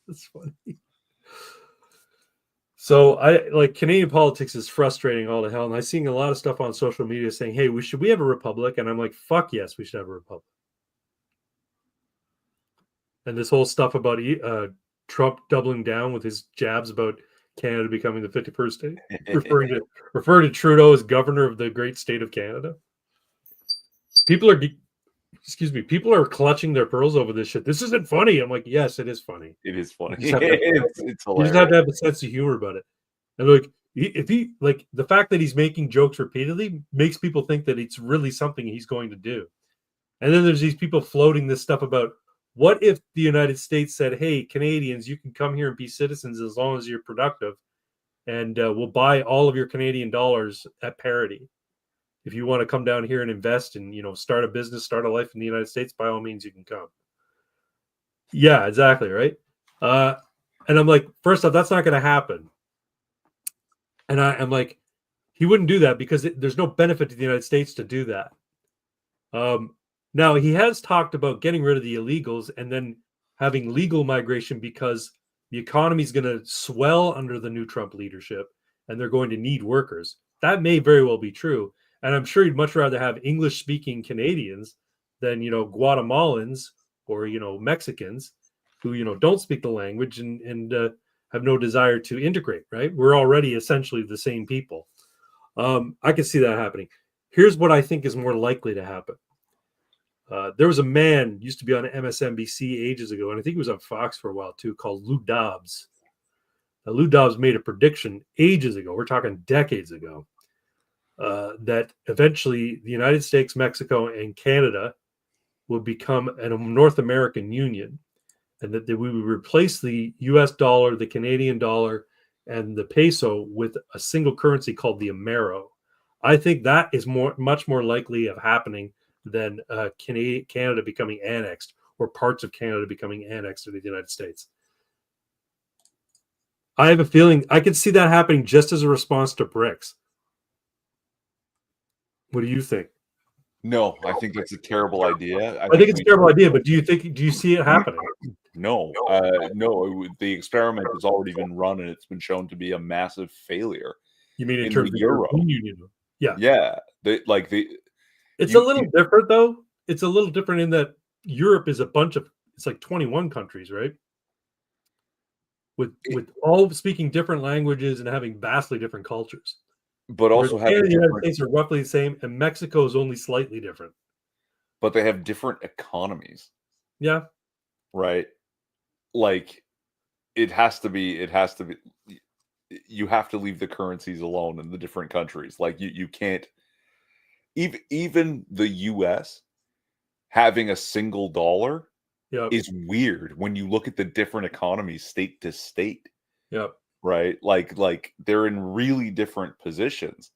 That's funny. So Canadian politics is frustrating all to hell. And I'm seeing a lot of stuff on social media saying, hey, we have a republic? And I'm like, fuck yes, we should have a republic. And this whole stuff about Trump doubling down with his jabs about Canada becoming the 51st state, referring to Trudeau as governor of the great state of Canada. People are clutching their pearls over this shit. This isn't funny. I'm like, yes, it is funny. It is funny. It's hilarious. You just have to have a sense of humor about it. And the fact that he's making jokes repeatedly makes people think that it's really something he's going to do. And then there's these people floating this stuff about, what if the United States said, hey, Canadians, you can come here and be citizens as long as you're productive, and we'll buy all of your Canadian dollars at parity. If you want to come down here and invest and, start a business, start a life in the United States, by all means, you can come. Yeah, exactly, right? And I'm like, first off, that's not going to happen. And I'm like, he wouldn't do that because there's no benefit to the United States to do that. Now, he has talked about getting rid of the illegals and then having legal migration because the economy is going to swell under the new Trump leadership and they're going to need workers. That may very well be true. And I'm sure he'd much rather have English-speaking Canadians than, Guatemalans or, Mexicans who, don't speak the language and have no desire to integrate, right? We're already essentially the same people. I can see that happening. Here's what I think is more likely to happen. There was a man used to be on MSNBC ages ago, and I think he was on Fox for a while too, called Lou Dobbs. Lou Dobbs made a prediction ages ago. We're talking decades ago. That eventually the United States, Mexico, and Canada would become a North American union, and that we would replace the U.S. dollar, the Canadian dollar, and the peso with a single currency called the Amero. I think that is much more likely of happening than Canada becoming annexed or parts of Canada becoming annexed to the United States. I have a feeling I could see that happening just as a response to BRICS. What do you think? No, I think that's a terrible idea. I think it's a terrible idea, but do you see it happening? No, no. The experiment has already been run, and it's been shown to be a massive failure. You mean in in terms the of euro? European Union? Yeah. Yeah, It's You- a little different though. It's a little different in that Europe is it's like 21 countries, right? With all speaking different languages and having vastly different cultures. but Whereas also have Canada and the United different, States are roughly the same, and Mexico is only slightly different. but they have different economies, Yeah. right? Like it has to be. You have to leave the currencies alone in the different countries. Like you can't. Even the U.S. having a single dollar Yep. is weird when you look at the different economies state to state, Yep. right? Like they're in really different positions.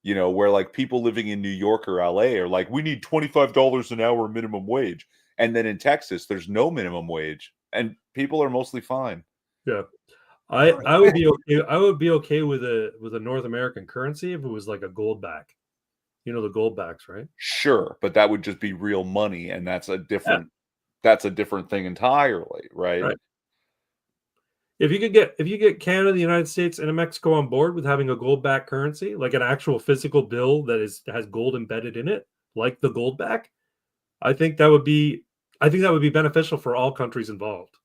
Where like people living in New York or LA are like, we need $25 an hour minimum wage. And then in Texas, there's no minimum wage and people are mostly fine. Yeah. I would be okay. I would be okay with a North American currency if it was like a gold back. You know the gold backs, right? Sure, but that would just be real money, and that's a different thing entirely, right? Right. If you get Canada, the United States, and Mexico on board with having a gold back currency, like an actual physical bill that has gold embedded in it, like the gold back, I think that would be beneficial for all countries involved.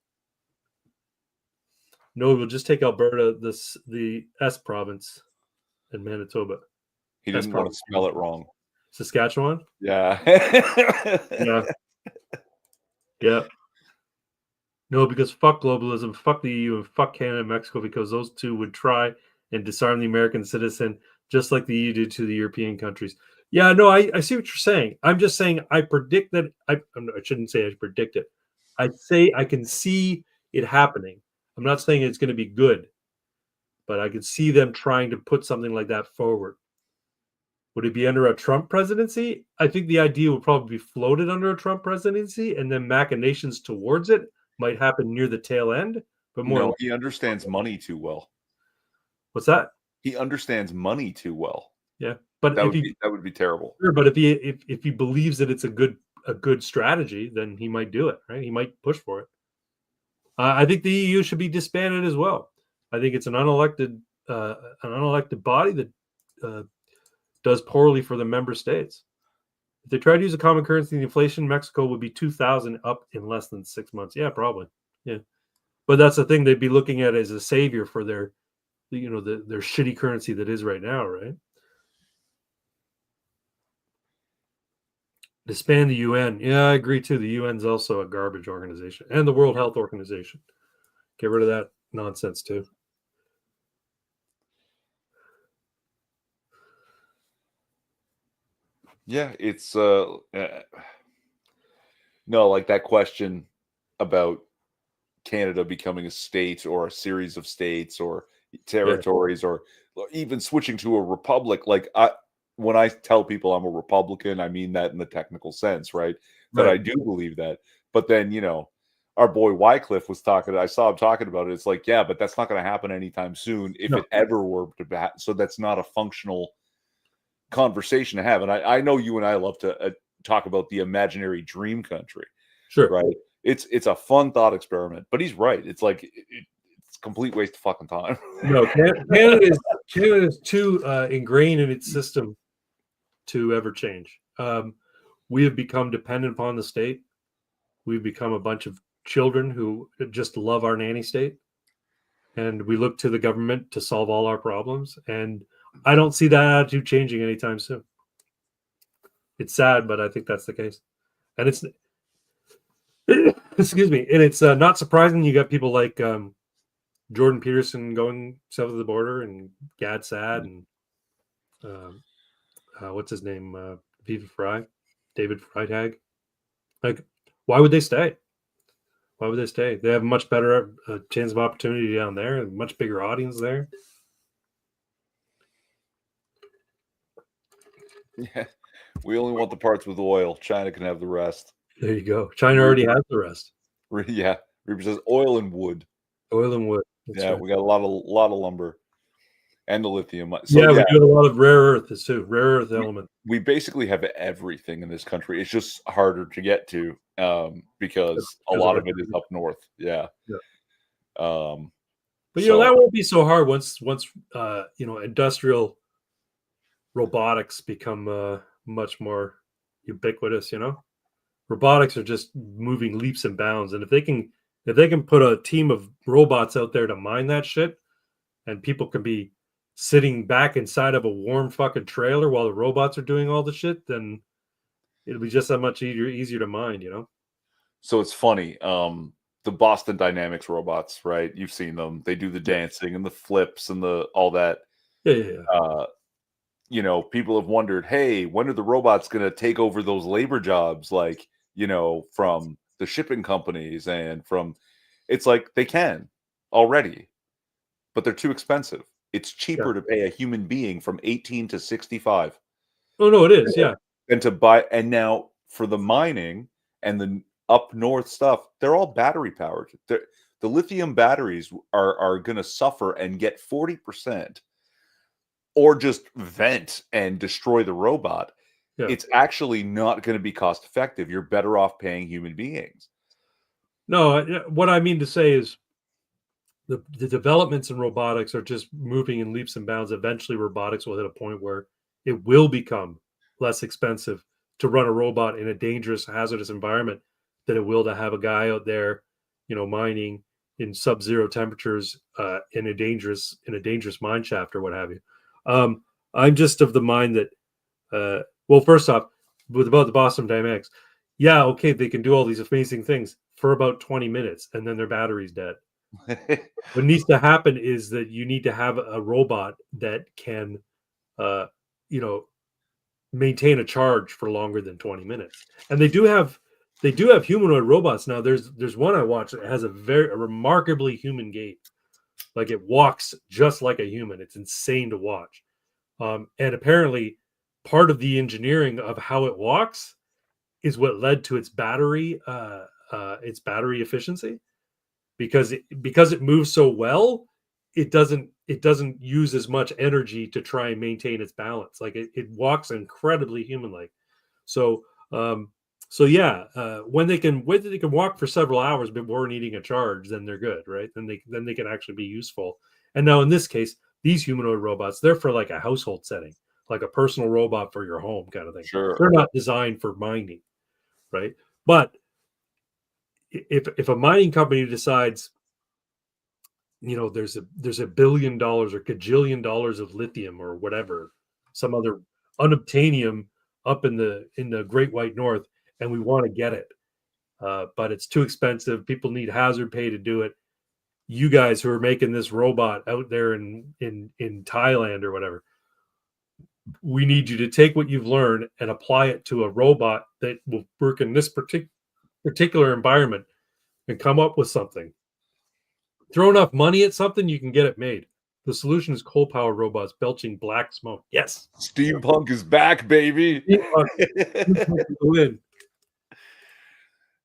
No, we'll just take Alberta, the S province, and Manitoba. He That's didn't want to spell it wrong. Saskatchewan? Yeah. Yeah. Yeah. No, because fuck globalism, fuck the EU, and fuck Canada and Mexico, because those two would try and disarm the American citizen just like the EU did to the European countries. Yeah, no, I see what you're saying. I'm just saying I predict that I shouldn't say I predict it. I say I can see it happening. I'm not saying it's going to be good, but I could see them trying to put something like that forward. Would it be under a Trump presidency? I think the idea would probably be floated under a Trump presidency, and then machinations towards it might happen near the tail end. But more, No, he understands money too well. What's that? He understands money too well. Yeah, but that would be terrible. Sure, but if he believes that it's a good strategy, then he might do it. Right? He might push for it. I think the EU should be disbanded as well. I think it's an unelected body that does poorly for the member states. If they try to use a common currency, the inflation, Mexico would be 2,000 up in less than 6 months. Yeah, probably. Yeah, but that's the thing they'd be looking at as a savior for their shitty currency that is right now, right? Disband the UN. Yeah, I agree too. The UN's also a garbage organization, and the World Health Organization. Get rid of that nonsense too. Yeah, it's no, like that question about Canada becoming a state or a series of states or territories, or even switching to a republic. Like when I tell people I'm a Republican, I mean that in the technical sense, right? That I do believe that. But then, our boy Wycliffe was talking. I saw him talking about it. It's like, yeah, but that's not going to happen anytime soon, if it ever were to happen. So that's not a functional conversation to have. And I know you and I love to talk about the imaginary dream country. Sure. Right. It's a fun thought experiment, but he's right. It's like it's a complete waste of fucking time. No, Canada is too ingrained in its system to ever change. We have become dependent upon the state. We've become a bunch of children who just love our nanny state, and we look to the government to solve all our problems. And I don't see that attitude changing anytime soon. It's sad, but I think that's the case. And it's excuse me, and it's not surprising you got people like Jordan Peterson going south of the border, and Gad Sad, and what's his name? Viva Fry, David Freitag. Like, why would they stay? Why would they stay? They have a much better chance of opportunity down there, a much bigger audience there. Yeah, we only want the parts with oil. China can have the rest. There you go. China already has the rest. Yeah, Reaper says oil and wood. Oil and wood. That's Yeah, right. we got a lot of lumber and the lithium. So Yeah, we do a lot of rare earth too. Rare earth element. We basically have everything in this country. It's just harder to get to because a lot of it is up north. Yeah. But that won't be so hard once industrial robotics become much more ubiquitous. Robotics are just moving leaps and bounds, and if they can put a team of robots out there to mine that shit, and people can be sitting back inside of a warm fucking trailer while the robots are doing all the shit, then it'll be just that much easier to mine. So it's funny. The Boston Dynamics robots, right? You've seen them. They do the dancing and the flips and all that. Yeah. People have wondered, hey, when are the robots going to take over those labor jobs? Like, from the shipping companies and it's like they can already, but they're too expensive. It's cheaper to pay a human being from 18 to 65. Oh, no, it is. Yeah. And to buy, and now for the mining and the up north stuff, they're all battery powered. The lithium batteries are going to suffer and get 40%, or just vent and destroy the robot. Yeah. It's actually not going to be cost effective. You're better off paying human beings. No, what I mean to say is the developments in robotics are just moving in leaps and bounds. Eventually, robotics will hit a point where it will become less expensive to run a robot in a dangerous, hazardous environment than it will to have a guy out there, mining in sub-zero temperatures in a dangerous mine shaft or what have you. I'm just of the mind that, well, first off, about the Boston Dynamics, yeah, okay, they can do all these amazing things for about 20 minutes, and then their battery's dead. What needs to happen is that you need to have a robot that can, maintain a charge for longer than 20 minutes. And they do have humanoid robots now. There's one I watched that has a remarkably human gait. Like, it walks just like a human. It's insane to watch. And apparently part of the engineering of how it walks is what led to its battery efficiency, because it moves so well, it doesn't use as much energy to try and maintain its balance. Like, it walks incredibly human-like. So yeah, when they can walk for several hours before needing a charge, then they're good, right? Then they can actually be useful. And now in this case, these humanoid robots, they're for like a household setting, like a personal robot for your home kind of thing. Sure. They're not designed for mining, right? But if a mining company decides, there's $1 billion or gajillion dollars of lithium or whatever, some other unobtainium up in the Great White North, and we want to get it, but it's too expensive. People need hazard pay to do it. You guys who are making this robot out there in Thailand or whatever, we need you to take what you've learned and apply it to a robot that will work in this particular environment and come up with something. Throw enough money at something, you can get it made. The solution is coal-powered robots belching black smoke. Yes. Steampunk is back, baby. Win.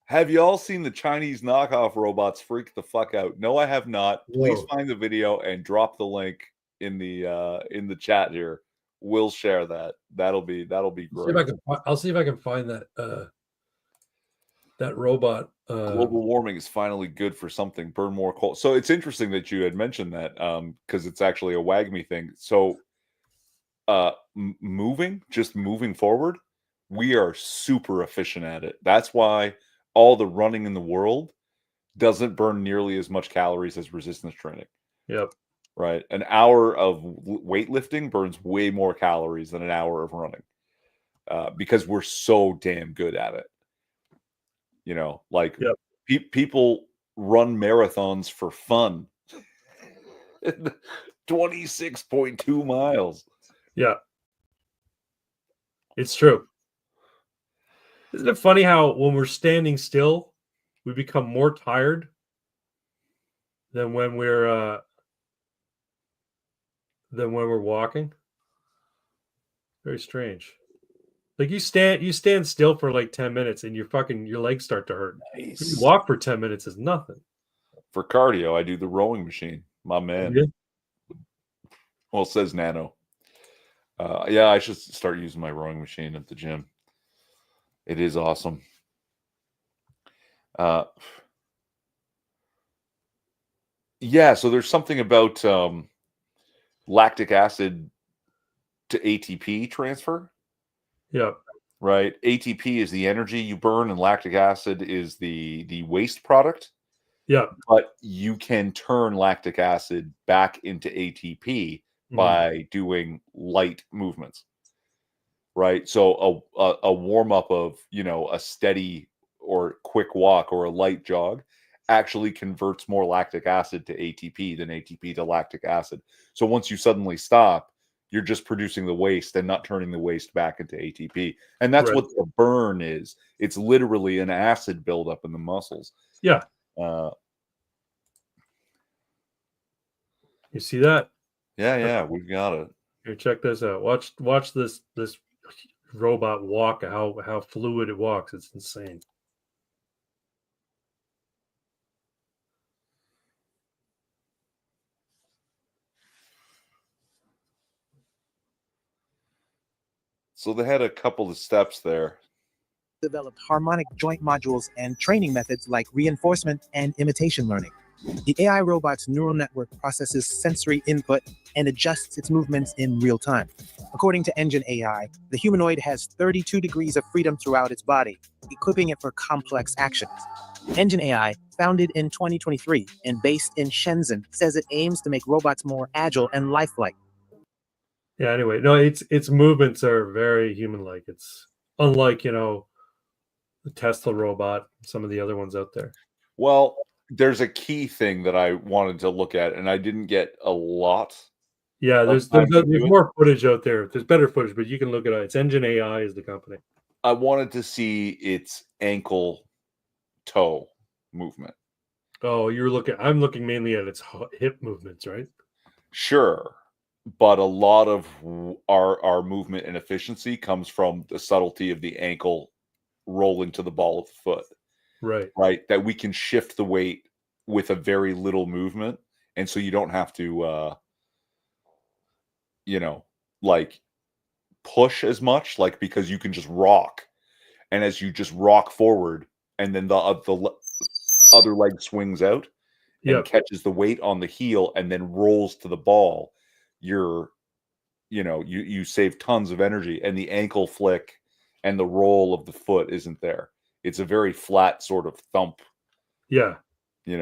Have you all seen the Chinese knockoff robots freak the fuck out? No, I have not. Please find the video and drop the link in the chat here. We'll share that. That'll be great. I'll see if I can find that robot. Global warming is finally good for something. Burn more coal. So it's interesting that you had mentioned that, because it's actually a WAGMI thing. So moving forward, we are super efficient at it. That's why all the running in the world doesn't burn nearly as much calories as resistance training. Yep. Right. An hour of weightlifting burns way more calories than an hour of running, because we're so damn good at it. Like, yep. People run marathons for fun. 26.2 miles. Yeah. It's true. Isn't it funny how when we're standing still, we become more tired than when we're walking? Very strange. Like you stand still for like 10 minutes and your legs start to hurt. Nice. You walk for 10 minutes is nothing. For cardio, I do the rowing machine. My man. Yeah. Well, it says Nano. Yeah, I should start using my rowing machine at the gym. It is awesome. Yeah, so there's something about lactic acid to ATP transfer. Yeah. Right? ATP is the energy you burn, and lactic acid is the waste product. Yeah. But you can turn lactic acid back into ATP by doing light movements. Right? So a warm up of, a steady or quick walk or a light jog actually converts more lactic acid to ATP than ATP to lactic acid. So once you suddenly stop, you're just producing the waste and not turning the waste back into ATP. And that's Right. what the burn is. It's literally an acid buildup in the muscles. Yeah. You see that? Yeah, we've got it. Here, check this out. Watch this robot walk. How fluid it walks. It's insane. So they had a couple of steps there. Developed harmonic joint modules and training methods like reinforcement and imitation learning. The AI robot's neural network processes sensory input and adjusts its movements in real time. According to Engine AI, the humanoid has 32 degrees of freedom throughout its body, equipping it for complex actions. Engine AI, founded in 2023 and based in Shenzhen, says it aims to make robots more agile and lifelike. Yeah, anyway, no, its movements are very human-like. It's unlike, the Tesla robot, some of the other ones out there. Well, there's a key thing that I wanted to look at, and I didn't get a lot. Yeah, there's more footage out there. There's better footage, but you can look it up. It's Engine AI is the company. I wanted to see its ankle toe movement. Oh, I'm looking mainly at its hip movements, right? Sure, but a lot of our movement and efficiency comes from the subtlety of the ankle rolling to the ball of the foot. Right, that we can shift the weight with a very little movement, and so you don't have to like push as much, like, because you can just rock, and as you just rock forward and then the other leg swings out and catches the weight on the heel and then rolls to the ball, you save tons of energy, and the ankle flick and the roll of the foot isn't there. It's a very flat sort of thump. Yeah. See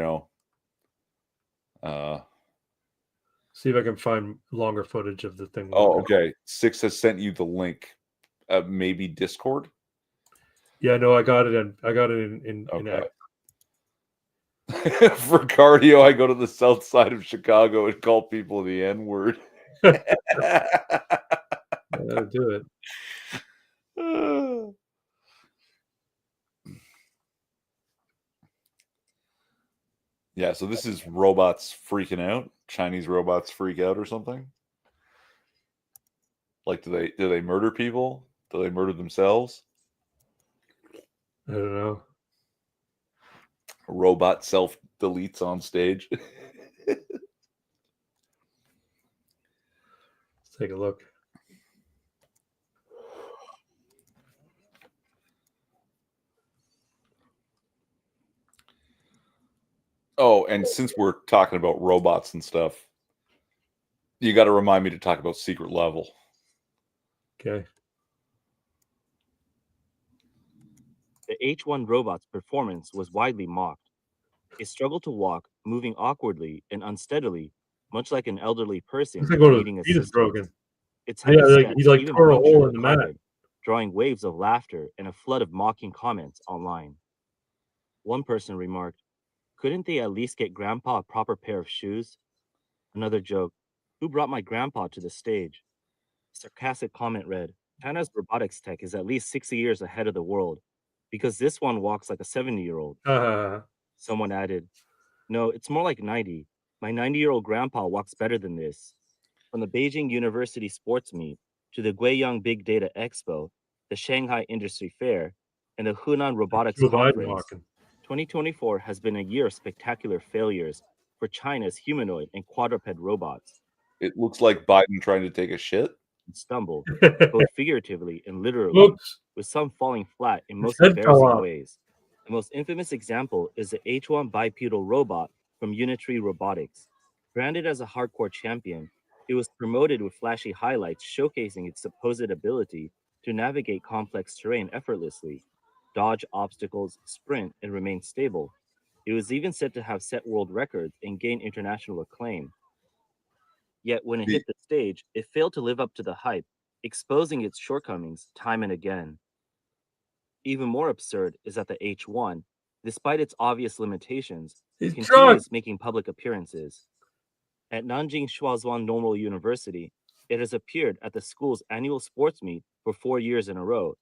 if I can find longer footage of the thing. Oh, okay. Six has sent you the link. Maybe Discord. Yeah, no, I got it in okay. For cardio, I go to the south side of Chicago and call people the N-word. I gotta do it. Yeah, so this is robots freaking out. Chinese robots freak out or something. Like, do they murder people? Do they murder themselves? I don't know. A robot self-deletes on stage. Let's take a look. Oh, and since we're talking about robots and stuff, you got to remind me to talk about Secret Level. Okay. The H1 robot's performance was widely mocked. It struggled to walk, moving awkwardly and unsteadily, much like an elderly person needing assistance. Broken. Its heavy stance he's like even tore a hole punctured in the the mat, carpet, drawing waves of laughter and a flood of mocking comments online. One person remarked, "Couldn't they at least get Grandpa a proper pair of shoes?" Another joke. Who brought my grandpa to the stage? Sarcastic comment read, China's robotics tech is at least 60 years ahead of the world because this one walks like a 70-year-old. Someone added, no, it's more like 90. My 90-year-old grandpa walks better than this. From the Beijing University Sports Meet to the Guiyang Big Data Expo, the Shanghai Industry Fair, and the Hunan Robotics Conference, 2024 has been a year of spectacular failures for China's humanoid and quadruped robots. It looks like Biden trying to take a shit. And stumble, both figuratively and literally, with some falling flat in most embarrassing ways. The most infamous example is the H1 bipedal robot from Unitree Robotics. Branded as a hardcore champion, it was promoted with flashy highlights showcasing its supposed ability to navigate complex terrain effortlessly, dodge obstacles, sprint, and remain stable. It was even said to have set world records and gain international acclaim. Yet when it hit the stage, it failed to live up to the hype, exposing its shortcomings time and again. Even more absurd is that the H1, despite its obvious limitations, continues making public appearances. At Nanjing Shuazhuan Normal University, it has appeared at the school's annual sports meet for 4 years in a row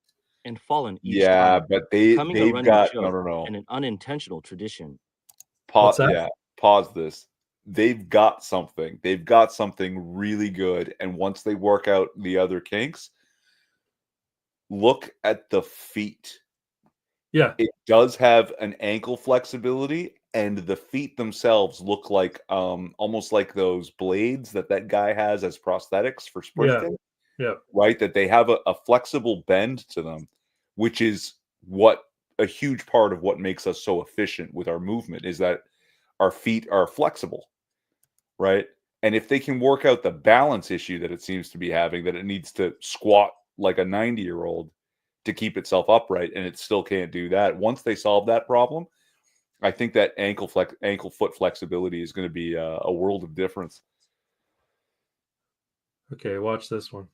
and fallen each time, but becoming a they've running got joke and an unintentional tradition. Pause this. They've got something. They've got something really good. And once they work out the other kinks, look at the feet. Yeah. It does have an ankle flexibility, and the feet themselves look like almost like those blades that guy has as prosthetics for sprinting. Yeah. Right? That they have a flexible bend to them, which is what a huge part of what makes us so efficient with our movement is that our feet are flexible. Right. And if they can work out the balance issue that it seems to be having, that it needs to squat like a 90-year-old to keep itself upright, and it still can't do that. Once they solve that problem, I think that ankle foot flexibility is going to be a world of difference. Okay, watch this one.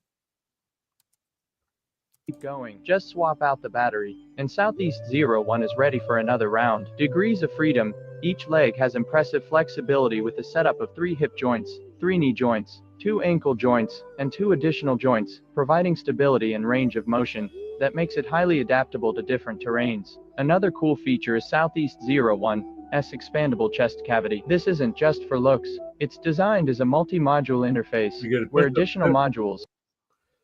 Keep going. Just swap out the battery, and Southeast 01 is ready for another round. Degrees of freedom. Each leg has impressive flexibility with a setup of 3 hip joints, 3 knee joints, 2 ankle joints, and 2 additional joints, providing stability and range of motion that makes it highly adaptable to different terrains. Another cool feature is Southeast 01's expandable chest cavity. This isn't just for looks. It's designed as a multi-module interface where additional modules.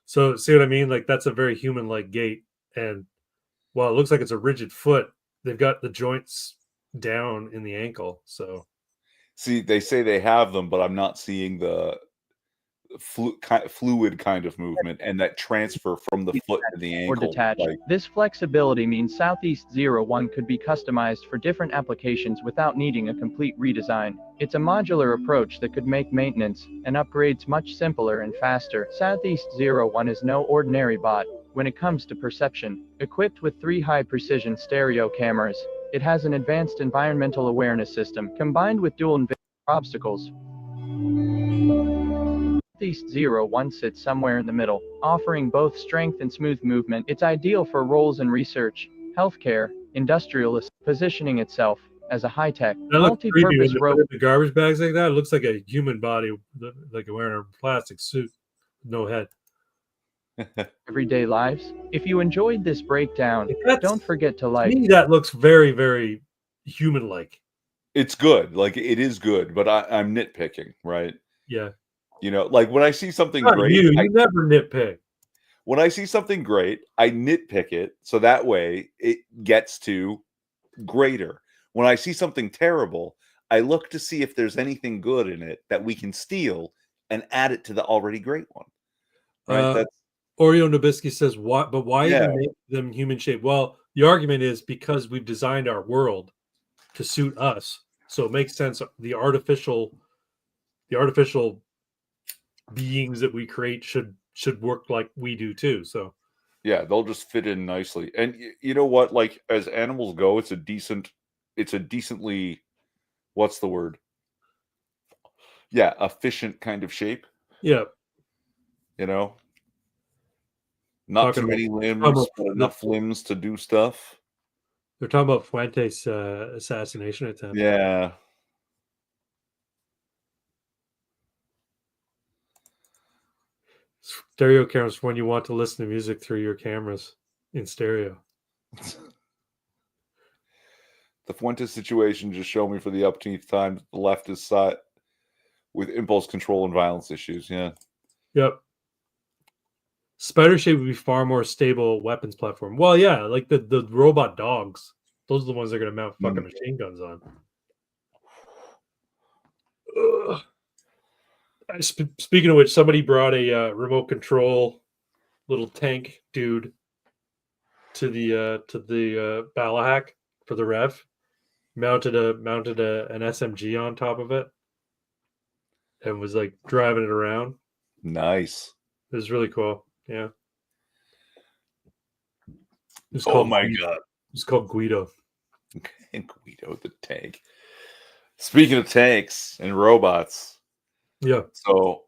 So see what I mean? Like that's a very human-like gait. And while it looks like it's a rigid foot, they've got the joints down in the ankle. So see, they say they have them, but I'm not seeing the fluid kind of movement and that transfer from the foot to the ankle. Or detached. This flexibility means Southeast 01 could be customized for different applications without needing a complete redesign. It's a modular approach that could make maintenance and upgrades much simpler and faster. Southeast 01 is no ordinary bot when it comes to perception. Equipped with 3 high-precision stereo cameras, it has an advanced environmental awareness system combined with dual obstacles. Southeast 01 sits somewhere in the middle, offering both strength and smooth movement. It's ideal for roles in research, healthcare, industrialist, positioning itself as a high-tech, multi-purpose robot. The garbage bags like that, it looks like a human body, like wearing a plastic suit, no head. Everyday lives. If you enjoyed this breakdown, don't forget to like. To me, that looks very, very human-like. It's good, like it is good, but I'm nitpicking, right? Yeah. You know, like when I see something great, you never nitpick. When I see something great, I nitpick it so that way it gets to greater. When I see something terrible, I look to see if there's anything good in it that we can steal and add it to the already great one. Right? That's Oreo Nabisky says, "What? But why even make them human shaped?" Well, the argument is because we've designed our world to suit us, so it makes sense. The artificial beings that we create should work like we do too. So yeah, they'll just fit in nicely. And you know what? Like as animals go, it's a decently, what's the word? Yeah, efficient kind of shape. Yeah. You know, not too many limbs, but enough limbs to do stuff. They're talking about Fuentes' assassination attempt. Yeah. Stereo cameras when you want to listen to music through your cameras in stereo. The Fuentes situation just showed me for the upteenth time the left is side with impulse control and violence issues. Yeah. Yep. Spider Shape would be far more stable weapons platform. Well, yeah, like the robot dogs. Those are the ones they're going to mount fucking machine guns on. Speaking of which, somebody brought a remote control little tank dude to the Balahak for the Rev. Mounted an SMG on top of it, and was like driving it around. Nice. It was really cool. Yeah. Oh my god. It's called Guido. Guido the tank. Speaking of tanks and robots. Yeah. So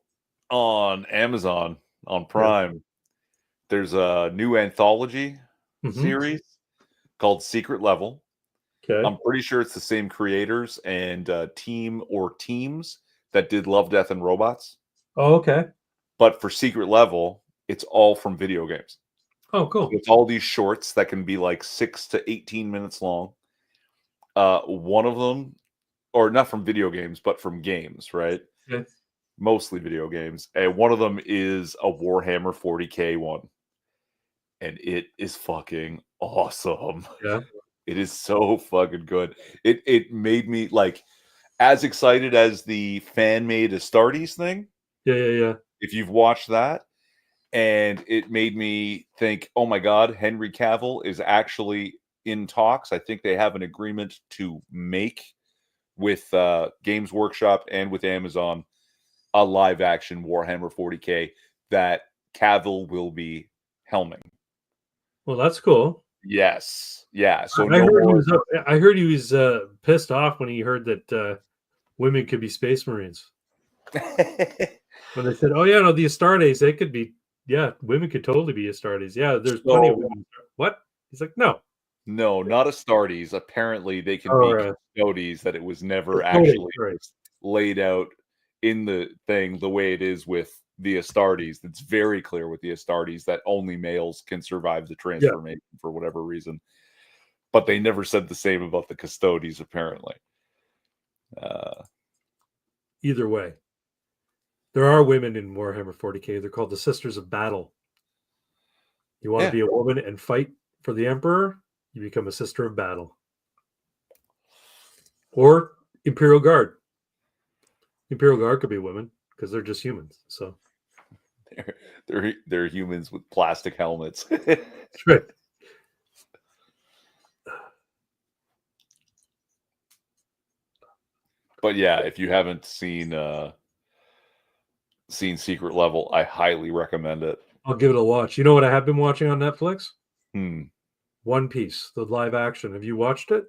on Amazon, on Prime, there's a new anthology series called Secret Level. Okay. I'm pretty sure it's the same creators and team or teams that did Love, Death, and Robots. Oh, okay. But for Secret Level, it's all from video games. Oh, cool. So it's all these shorts that can be like 6 to 18 minutes long. One of them, or not from video games, but from games, right? Yeah. Mostly video games. And one of them is a Warhammer 40K one. And it is fucking awesome. Yeah. It is so fucking good. It made me like as excited as the fan-made Astartes thing. Yeah. If you've watched that, and it made me think, oh my God, Henry Cavill is actually in talks. I think they have an agreement to make with Games Workshop and with Amazon a live-action Warhammer 40K that Cavill will be helming. Well, that's cool. Yes. Yeah. So I heard he was pissed off when he heard that women could be space marines. When they said, "Oh yeah, no, the Astartes, they could be, yeah, women could totally be Astartes. Yeah, there's plenty of women." What? He's like, no, not Astartes. Apparently, they can be Custodes. That it was never actually laid out in the thing the way it is with the Astartes. It's very clear with the Astartes that only males can survive the transformation for whatever reason. But they never said the same about the Custodes, apparently. Either way, there are women in Warhammer 40K. They're called the Sisters of Battle. You want to be a woman and fight for the Emperor, you become a Sister of Battle. Or Imperial Guard. Imperial Guard could be women because they're just humans. So they're humans with plastic helmets. That's right. But yeah, if you haven't seen Secret Level, I highly recommend it. I'll give it a watch. You know what I have been watching on Netflix? One Piece, the live action. Have you watched it?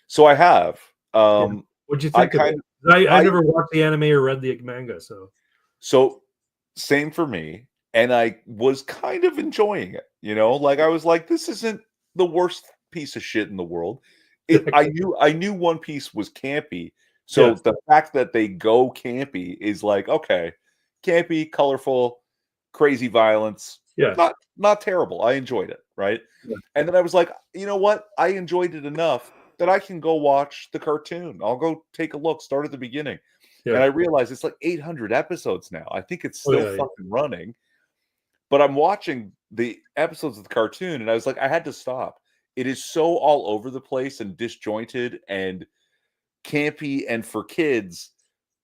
So I have. What'd you think of it? I never watched the anime or read the manga, so same for me. And I was kind of enjoying it, like I was like, this isn't the worst piece of shit in the world. I knew One Piece was campy. So the fact that they go campy is like, okay, campy, colorful, crazy violence. Yeah. Not terrible. I enjoyed it, right? Yeah. And then I was like, you know what? I enjoyed it enough that I can go watch the cartoon. I'll go take a look, start at the beginning. Yeah. And I realized it's like 800 episodes now. I think it's still fucking running. But I'm watching the episodes of the cartoon, and I was like, I had to stop. It is so all over the place and disjointed and campy and for kids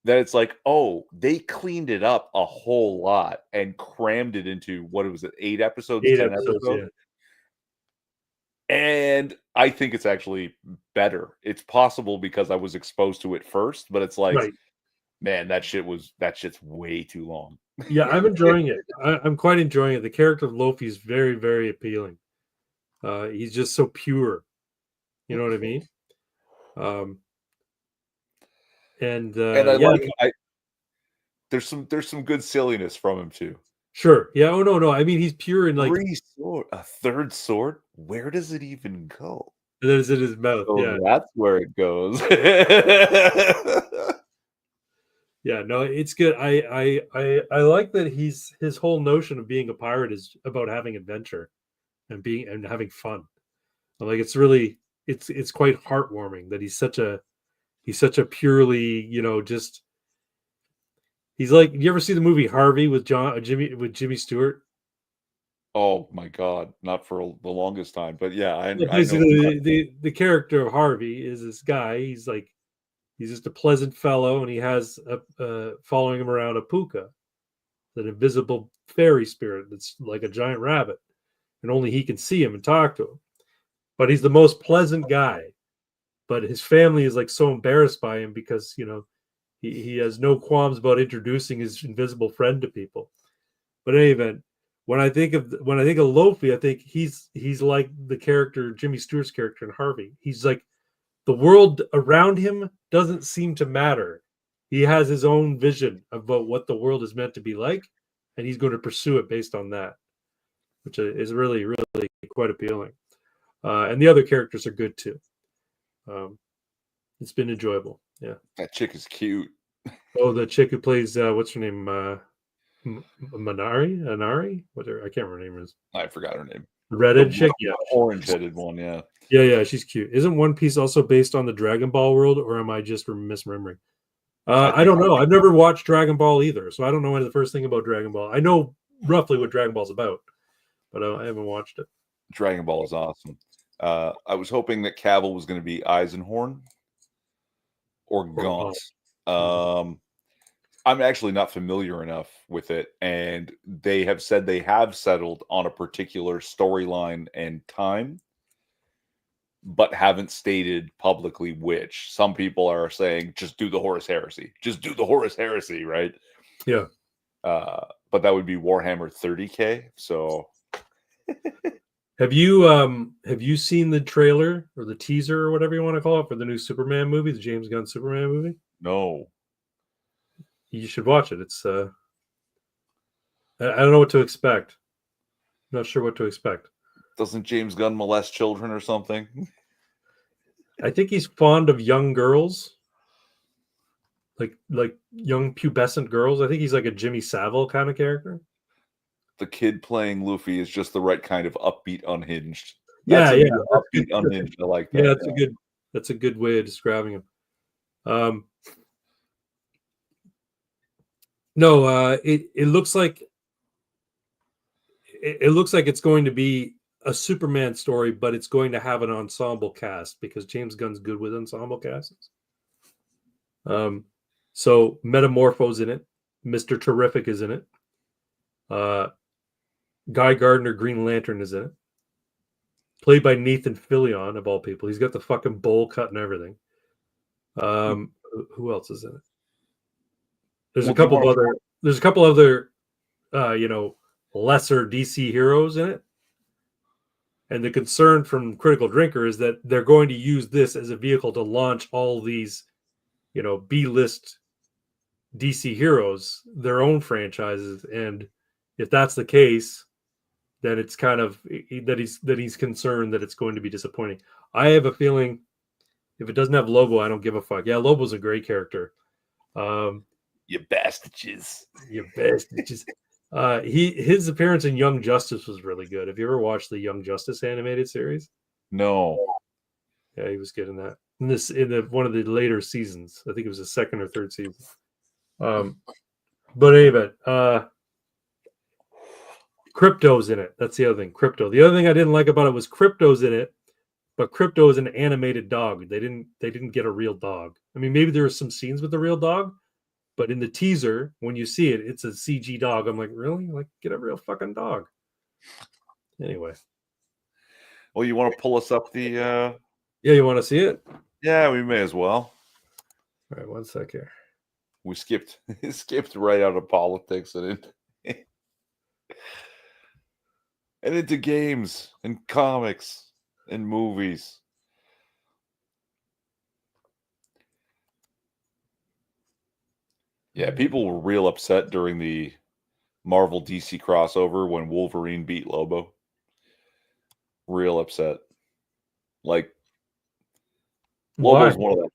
that it's like, oh, they cleaned it up a whole lot and crammed it into, what was it, 8 episodes, 10 episodes? Yeah. And I think it's actually better. It's possible because I was exposed to it first, but it's like, man, that shit's way too long. Yeah, I'm enjoying it. I'm quite enjoying it. The character of Luffy is very, very appealing. He's just so pure. You know what I mean? And I like there's some good silliness from him too. Sure. Yeah. Oh no. I mean, he's pure and like a third sword. Where does it even go? It is in his mouth. So yeah, that's where it goes. Yeah, no, it's good. I like that his whole notion of being a pirate is about having adventure and having fun. Like it's quite heartwarming that he's such a purely, just he's like, you ever see the movie Harvey with Jimmy Stewart? Oh my God, not for the longest time, but yeah, I know. Basically, the character of Harvey is this guy. He's just a pleasant fellow, and he has following him around a puka, an invisible fairy spirit that's like a giant rabbit, and only he can see him and talk to him. But he's the most pleasant guy. But his family is like so embarrassed by him because he has no qualms about introducing his invisible friend to people. But in any event, when I think of Lofi, I think he's like the character Jimmy Stewart's character in Harvey. He's like, the world around him doesn't seem to matter. He has his own vision about what the world is meant to be like, and he's going to pursue it based on that, which is really, really quite appealing. And the other characters are good too. It's been enjoyable. Yeah. That chick is cute. Oh, the chick who plays what's her name? Anari? Whatever. I can't remember her name is. I forgot her name. The redhead chick? Yeah. Orange-headed one, yeah. Yeah, she's cute. Isn't One Piece also based on the Dragon Ball world, or am I just misremembering? I don't know. I've never watched Dragon Ball either, so I don't know the first thing about Dragon Ball. I know roughly what Dragon Ball's about, but I haven't watched it. Dragon Ball is awesome. I was hoping that Cavill was going to be Eisenhorn or Gaunt. I'm actually not familiar enough with it, and they have said they have settled on a particular storyline and time, but haven't stated publicly which. Some people are saying, just do the Horus Heresy. Just do the Horus Heresy, right? Yeah. But that would be Warhammer 30K, so... Have you seen the trailer or the teaser or whatever you want to call it for the new Superman movie, the James Gunn Superman movie? No. You should watch it. It's I don't know what to expect. I'm not sure what to expect. Doesn't James Gunn molest children or something? I think he's fond of young girls. Like young pubescent girls. I think he's like a Jimmy Savile kind of character. The kid playing Luffy is just the right kind of upbeat, unhinged. Yeah. Upbeat, unhinged. I like that. Yeah, that's a good way of describing him. No, it looks like it's going to be a Superman story, but it's going to have an ensemble cast because James Gunn's good with ensemble casts. So Metamorpho's in it. Mr. Terrific is in it. Guy Gardner, Green Lantern, is in it. Played by Nathan Fillion, of all people. He's got the fucking bowl cut and everything. Who else is in it? There's a couple other lesser DC heroes in it. And the concern from Critical Drinker is that they're going to use this as a vehicle to launch all these, B-list DC heroes, their own franchises. And if that's the case, then it's kind of that he's concerned that it's going to be disappointing. I have a feeling if it doesn't have Lobo, I don't give a fuck. Yeah, Lobo's a great character. You bastards. You bastards. His appearance in Young Justice was really good. Have you ever watched the Young Justice animated series? No. Yeah, he was good in that. In one of the later seasons. I think it was the second or third season. But anyway, Crypto's in it. That's the other thing. Crypto. The other thing I didn't like about it was Crypto's in it, but Crypto is an animated dog. They didn't get a real dog. I mean, maybe there were some scenes with the real dog, but in the teaser, when you see it, it's a CG dog. I'm like, really? Like, get a real fucking dog. Anyway. Well, you want to pull us up the... Yeah, you want to see it? Yeah, we may as well. All right, 1 sec here. We skipped right out of politics and into games and comics and movies. Yeah, people were real upset during the Marvel DC crossover when Wolverine beat Lobo. Real upset. Like, Lobo's one of them.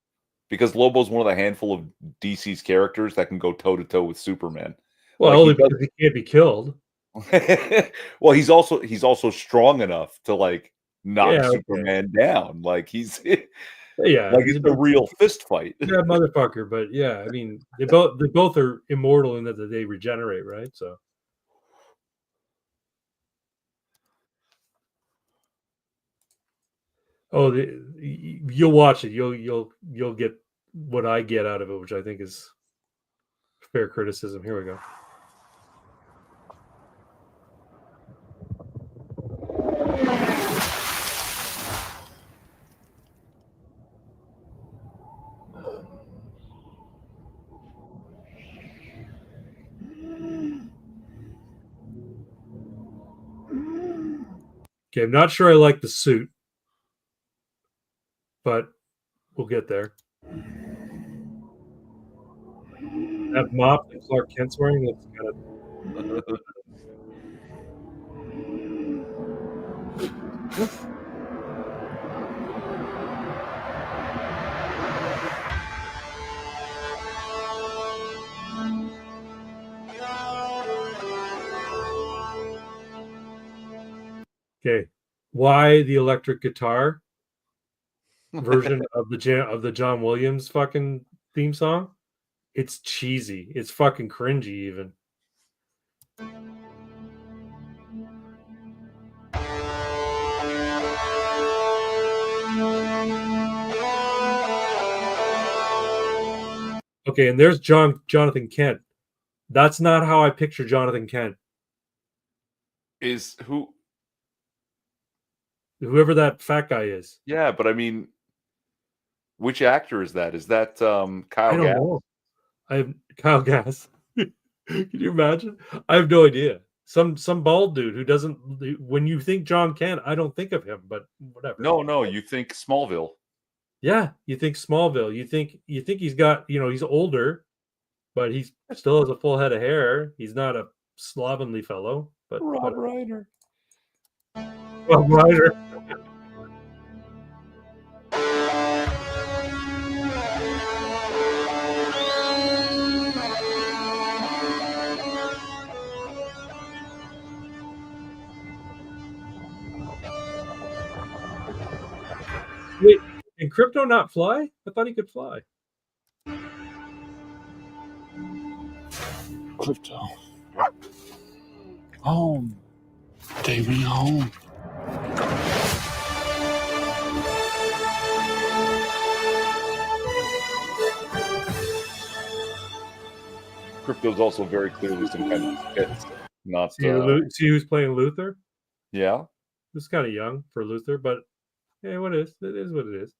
because Lobo's one of the handful of DC's characters that can go toe to toe with Superman. Well, Like, only because he can't be killed. Well, he's also strong enough to like knock Yeah, okay. Superman down. Like he's Yeah, like it's a real fist fight. Yeah, motherfucker. But yeah, I mean, they both are immortal in that they regenerate, right? So. Oh, you'll watch it. You'll get what I get out of it, which I think is fair criticism. Here we go. Okay, I'm not sure I like the suit, but we'll get there. That mop that Clark Kent's wearing looks kind of. Okay, why the electric guitar version of the John Williams fucking theme song? It's cheesy. It's fucking cringy even. Okay, and there's Jonathan Kent. That's not how I picture Jonathan Kent. Is Whoever that fat guy is. Yeah, but I mean, which actor is that? Is that Kyle I don't Gass? know. I have Kyle Gass. Can you imagine? I have no idea. Some bald dude who doesn't. When you think John Kent, I don't think of him. But whatever. No, you think Smallville. Yeah, you think Smallville. You think he's got. He's older, but he still has a full head of hair. He's not a slovenly fellow. But Rob Reiner. Rob Reiner. Wait, can Crypto not fly? I thought he could fly. Crypto. Home. Take me home. Crypto's also very clearly some kind of skit. Not see who's playing Luther? Yeah. This is kind of young for Luther, but yeah, what is it is what it is.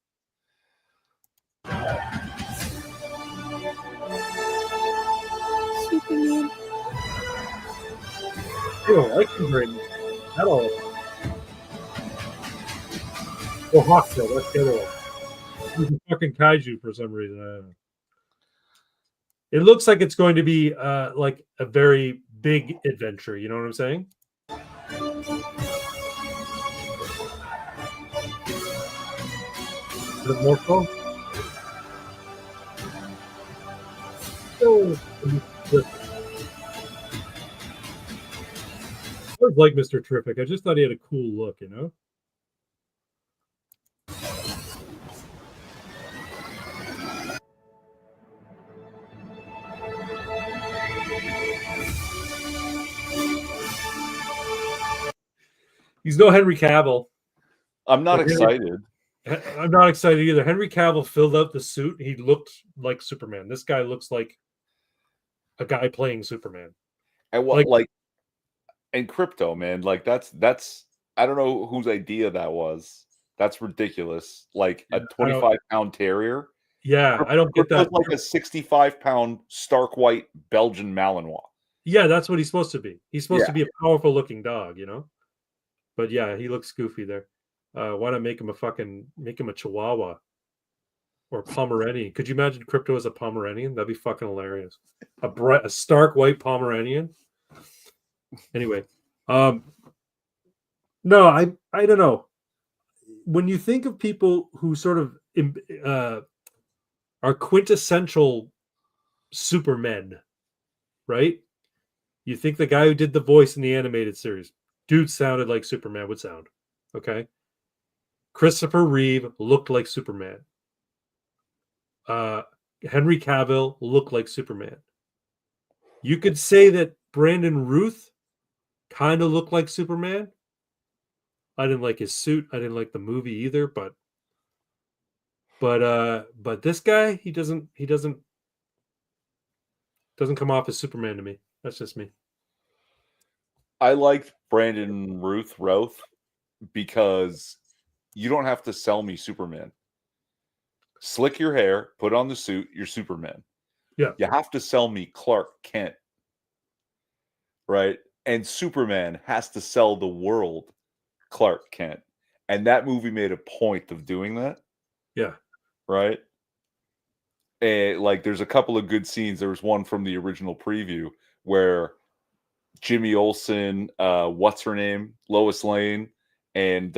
Superman. I don't like him very much at all. Oh, Hawktail, that's the other one. He's a fucking kaiju for some reason. I don't know. It looks like it's going to be like a very big adventure. You know what I'm saying? Is it more fun? Oh, I always like Mr. Terrific. I just thought he had a cool look, you know? He's no Henry Cavill. I'm not excited. I'm not excited either. Henry Cavill filled out the suit. He looked like Superman. This guy looks like a guy playing Superman. And and Crypto, man, like that's I don't know whose idea that was. That's ridiculous. Like a 25-pound terrier. Yeah, I don't get that. Like a 65-pound stark white Belgian Malinois. Yeah, that's what he's supposed to be. He's supposed to be a powerful looking dog, you know? But yeah, he looks goofy there. Why not make him a Chihuahua or Pomeranian? Could you imagine Crypto as a Pomeranian? That'd be fucking hilarious. A stark white Pomeranian. Anyway, no, I don't know. When you think of people who sort of are quintessential Supermen, right? You think the guy who did the voice in the animated series, dude sounded like Superman would sound. Okay. Christopher Reeve looked like Superman. Henry Cavill looked like Superman. You could say that Brandon Ruth kind of looked like Superman. I didn't like his suit. I didn't like the movie either, but this guy, he doesn't come off as Superman to me. That's just me. I liked Brandon Routh because you don't have to sell me Superman. Slick your hair, put on the suit, you're Superman. Yeah. You have to sell me Clark Kent. Right? And Superman has to sell the world Clark Kent. And that movie made a point of doing that. Yeah. Right? And like there's a couple of good scenes. There was one from the original preview where Jimmy Olsen, what's her name? Lois Lane, and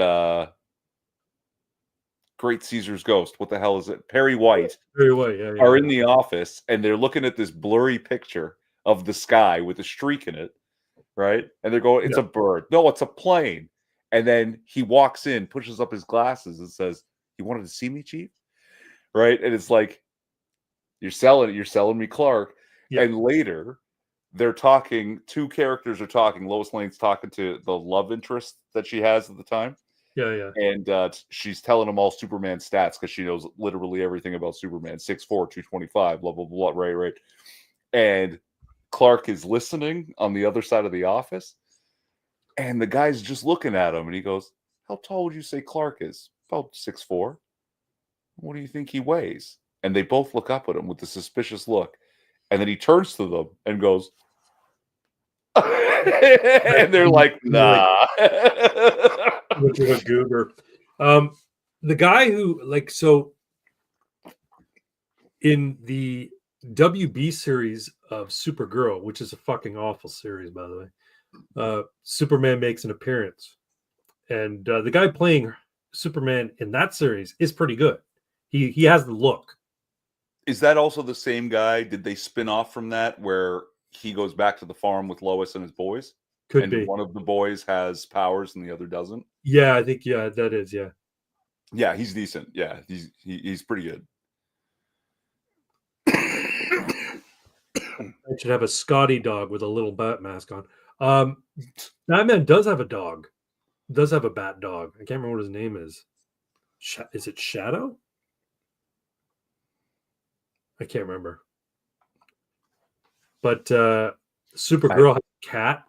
Great Caesar's Ghost. What the hell is it? Perry White. Perry White, yeah. Are in the office and they're looking at this blurry picture of the sky with a streak in it, right? And they're going, it's a bird. No, it's a plane. And then he walks in, pushes up his glasses and says, "You wanted to see me, Chief?" Right? And it's like, you're selling me Clark. Yeah. And later they're talking, two characters are talking. Lois Lane's talking to the love interest that she has at the time. Yeah. And she's telling them all Superman stats because she knows literally everything about Superman. 6'4", 225, blah, blah, blah, right. And Clark is listening on the other side of the office. And the guy's just looking at him and he goes, "How tall would you say Clark is?" "About 6'4". "What do you think he weighs?" And they both look up at him with a suspicious look. And then he turns to them and goes, and they're like, "Nah." Which is a goober. The guy who, in the WB series of Supergirl, which is a fucking awful series, by the way, Superman makes an appearance. And the guy playing Superman in that series is pretty good. He has the look. Is that also the same guy? Did they spin off from that where he goes back to the farm with Lois and his boys? Could be. One of the boys has powers and the other doesn't? Yeah, I think, that is, yeah. Yeah, he's decent. Yeah, he's pretty good. I should have a Scotty dog with a little bat mask on. Batman does have a dog. Does have a bat dog. I can't remember what his name is. Is it Shadow? I can't remember. But Supergirl has a cat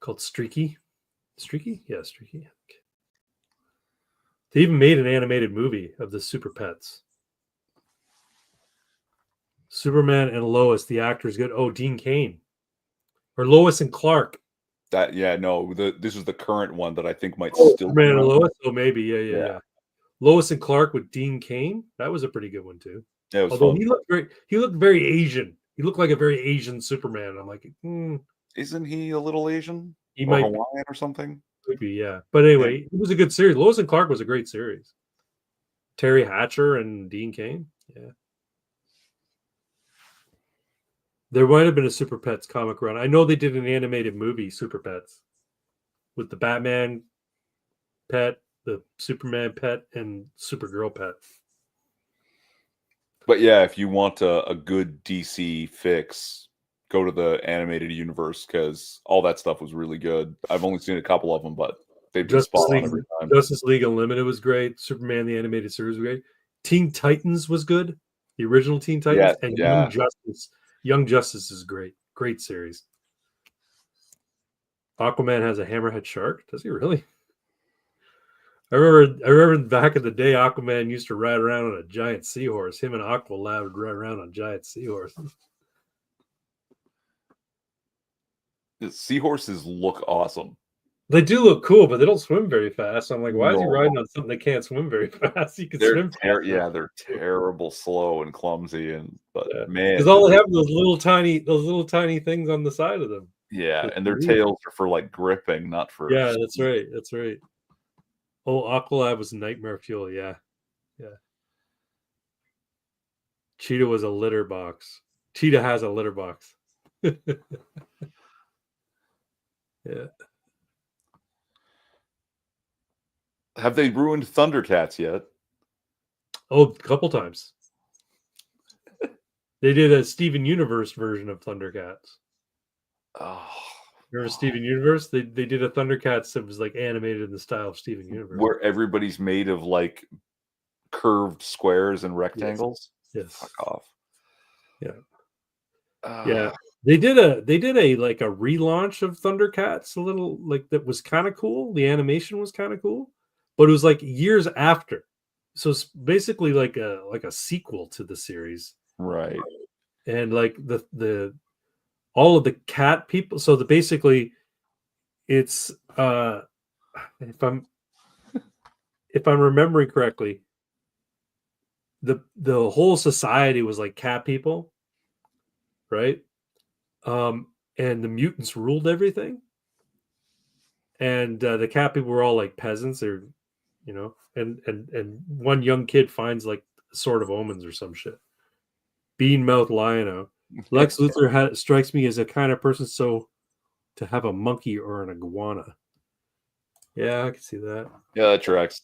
called Streaky. Streaky? Yeah, Streaky. They even made an animated movie of the Super Pets. Superman and Lois, the actor is good. Oh, Dean Cain. Or Lois and Clark. This is the current one that I think might still Superman and Lois. Oh, maybe. Yeah. Lois and Clark with Dean Cain. That was a pretty good one too. Yeah, it was Although fun. he looked very Asian. He looked like a very Asian Superman. I'm like, isn't he a little Asian? He might Hawaiian or something. Could be, yeah. But anyway, it was a good series. Lois and Clark was a great series. Terry Hatcher and Dean Cain. Yeah. There might have been a Super Pets comic run. I know they did an animated movie, Super Pets, with the Batman pet, the Superman pet, and Supergirl pet. But yeah, if you want a good DC fix, go to the animated universe because all that stuff was really good. I've only seen a couple of them, but they've just spot on every time. Justice League Unlimited was great. Superman the animated series was great. Teen Titans was good. The original Teen Titans and Young Justice. Young Justice is great. Great series. Aquaman has a hammerhead shark. Does he really? I remember back in the day, Aquaman used to ride around on a giant seahorse. Him and Aqualad would ride around on giant seahorses. The seahorses look awesome. They do look cool, but they don't swim very fast. I'm like, why is he riding on something that can't swim very fast? He can swim fast. They're terrible, slow and clumsy, man, because all they have are those little tiny things on the side of them. Yeah, and their tails are for like gripping, not for. Yeah, that's right. That's right. Oh, Aqualad was nightmare fuel. Yeah. Cheetah was a litter box. Cheetah has a litter box. Yeah. Have they ruined Thundercats yet? Oh, a couple times. They did a Steven Universe version of Thundercats. Oh, Remember Steven Universe? They did a Thundercats that was like animated in the style of Steven Universe. where everybody's made of like curved squares and rectangles. Yes. Fuck off. Yeah. Yeah. They did a like a relaunch of Thundercats, a little like that was kind of cool. The animation was kind of cool, but it was like years after. So it's basically like a sequel to the series. Right. And like the all of the cat people, so the basically it's if I'm remembering correctly, the whole society was like cat people, right? And the mutants ruled everything, and the cat people were all like peasants, or and one young kid finds like Sword of Omens or some shit. Bean Mouth Lion-O. Lex Luthor strikes me as a kind of person so to have a monkey or an iguana. Yeah, I can see that. Yeah, that tracks.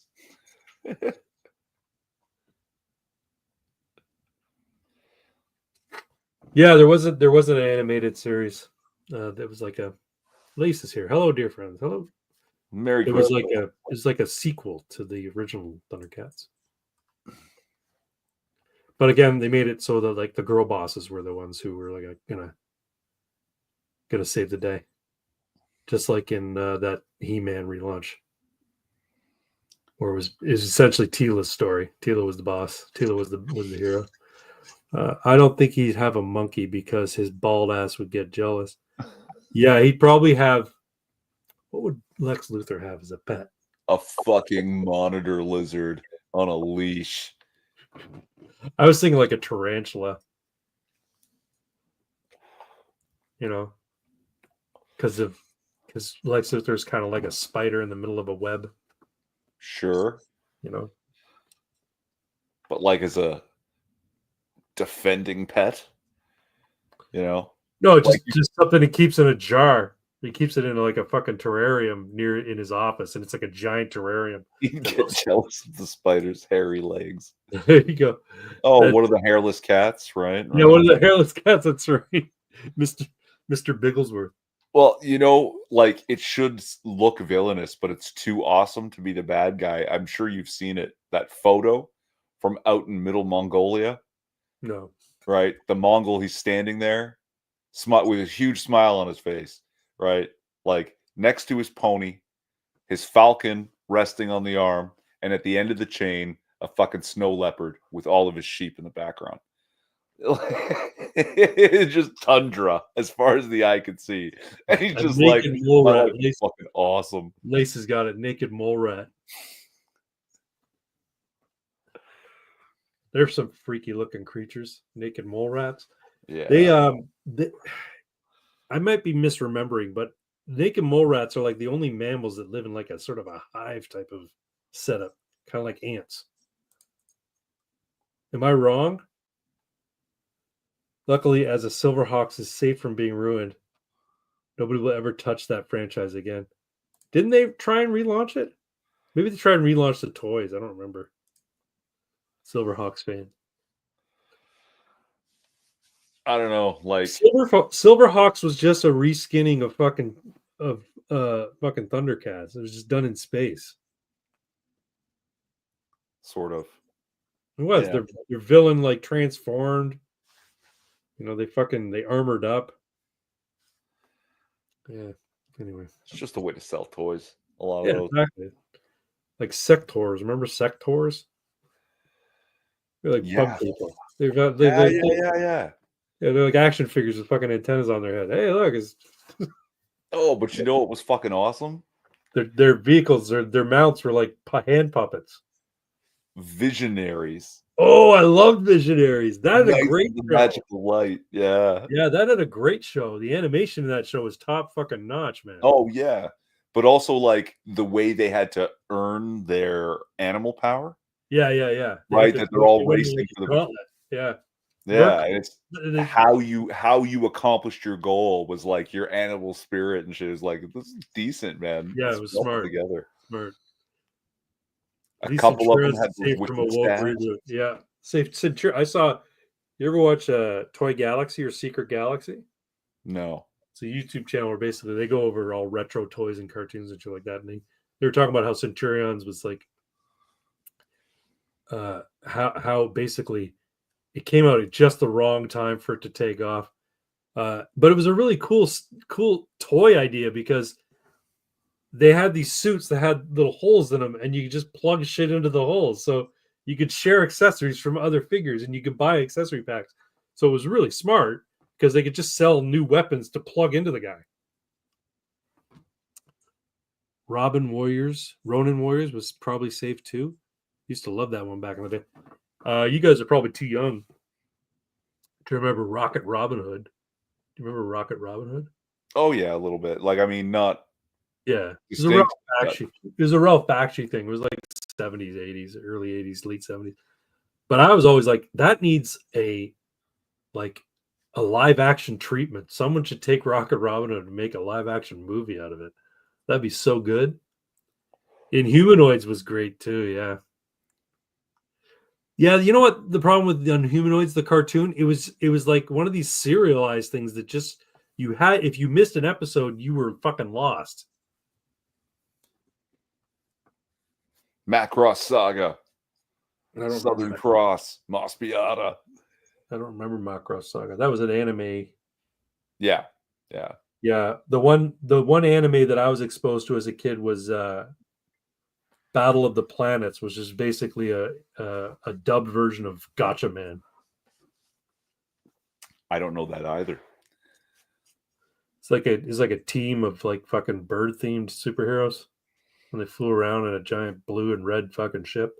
Yeah, there was an animated series that was like a Lace is here. Hello, dear friends. Hello. Merry It was Christmas. like a sequel to the original Thundercats. But again, they made it so that like the girl bosses were the ones who were like gonna save the day, just like in that He-Man relaunch, or is essentially Teela's story. Teela was the boss. Teela was the hero. I don't think he'd have a monkey because his bald ass would get jealous. Yeah, he'd probably have. What would Lex Luthor have as a pet? A fucking monitor lizard on a leash. I was thinking like a tarantula. Because Lex Luthor is kind of like a spider in the middle of a web. Sure. But like as a defending pet, No, just something he keeps in a jar. He keeps it in like a fucking terrarium in his office, and it's like a giant terrarium. You get jealous of the spider's hairy legs. There you go. Oh, what are the hairless cats, right? Yeah, one of the hairless cats. That's right, Mr. Bigglesworth. Well, like it should look villainous, but it's too awesome to be the bad guy. I'm sure you've seen it. That photo from out in Middle Mongolia. No. Right? The Mongol, he's standing there, with a huge smile on his face, right? Like next to his pony, his falcon resting on the arm, and at the end of the chain, a fucking snow leopard with all of his sheep in the background. It's just tundra as far as the eye could see. And he's just like, fucking awesome. Lace has got a naked mole rat. There's some freaky looking creatures, naked mole rats. Yeah. They I might be misremembering, but naked mole rats are like the only mammals that live in like a sort of a hive type of setup, kind of like ants. Am I wrong? Luckily, as a Silverhawks is safe from being ruined, nobody will ever touch that franchise again. Didn't they try and relaunch it? Maybe they tried and relaunch the toys. I don't remember. Silverhawks fan. I don't know. Like Silverhawks was just a reskinning of fucking Thundercats. It was just done in space. Sort of. It was. Yeah. Their villain like transformed. They armored up. Yeah. Anyway, it's just a way to sell toys. A lot of those. Exactly. Like Sectors. Remember Sectors? They're like pub people. Yeah. Yeah, they're like action figures with fucking antennas on their head. Hey, look, it's oh, but you know what was fucking awesome? Their vehicles, their mounts were like hand puppets. Visionaries. Oh, I love Visionaries. That had a great show. Magical Light. Yeah. Yeah, that had a great show. The animation in that show was top fucking notch, man. Oh, yeah. But also like the way they had to earn their animal power. Yeah. Right, that they're all racing for the gauntlet. Yeah. Yeah, and it's It- how you accomplished your goal was like your animal spirit and shit is like this is decent, man. Yeah, It's it was well put smart. together. Smart. A At least couple of them Centurion's had those safe from a wicked woke stats. reboot. Yeah, safe Centurion. I saw. You ever watch Toy Galaxy or Secret Galaxy? No. It's a YouTube channel where basically they go over all retro toys and cartoons and shit like that. And they were talking about how Centurions was like how basically it came out at just the wrong time for it to take off. But it was a really cool toy idea because they had these suits that had little holes in them, and you could just plug shit into the holes. So you could share accessories from other figures, and you could buy accessory packs. So it was really smart because they could just sell new weapons to plug into the guy. Ronin Warriors was probably safe too. Used to love that one back in the day. You guys are probably too young to remember Rocket Robin Hood. Do you remember Rocket Robin Hood? Oh yeah, a little bit. Like I mean, not Yeah, distinct. it was a Ralph Bakshi thing. It was like 70s, 80s, early 80s, late 70s. But I was always like, that needs a live action treatment. Someone should take Rocket Robin Hood and make a live action movie out of it. That'd be so good. Inhumanoids was great too. Yeah. Yeah, you know what the problem with the Inhumanoids, the cartoon, it was like one of these serialized things that just you had, if you missed an episode, you were fucking lost. Macross Saga, I don't Southern remember Cross, Mos Piata. I don't remember Macross Saga. That was an anime. Yeah. Yeah, the one anime that I was exposed to as a kid was Battle of the Planets, which is basically a dubbed version of Gotcha Man. I don't know that either. It's like a team of like fucking bird themed superheroes, and they flew around in a giant blue and red fucking ship.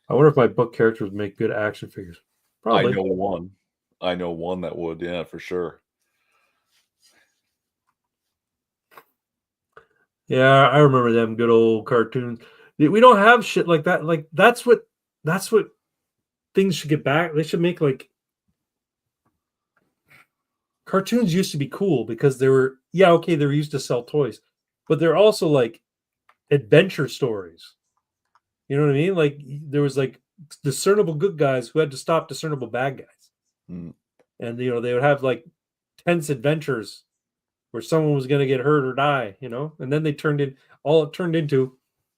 I wonder if my book characters would make good action figures. Probably. I know one that would, yeah, for sure. Yeah, I remember them good old cartoons. We don't have shit like that. Like that's what things should get back. They should make like cartoons used to be cool because they were they were used to sell toys, but they're also like adventure stories. You know what I mean? Like there was like discernible good guys who had to stop discernible bad guys. Mm. And they would have like tense adventures where someone was going to get hurt or die, and then it turned into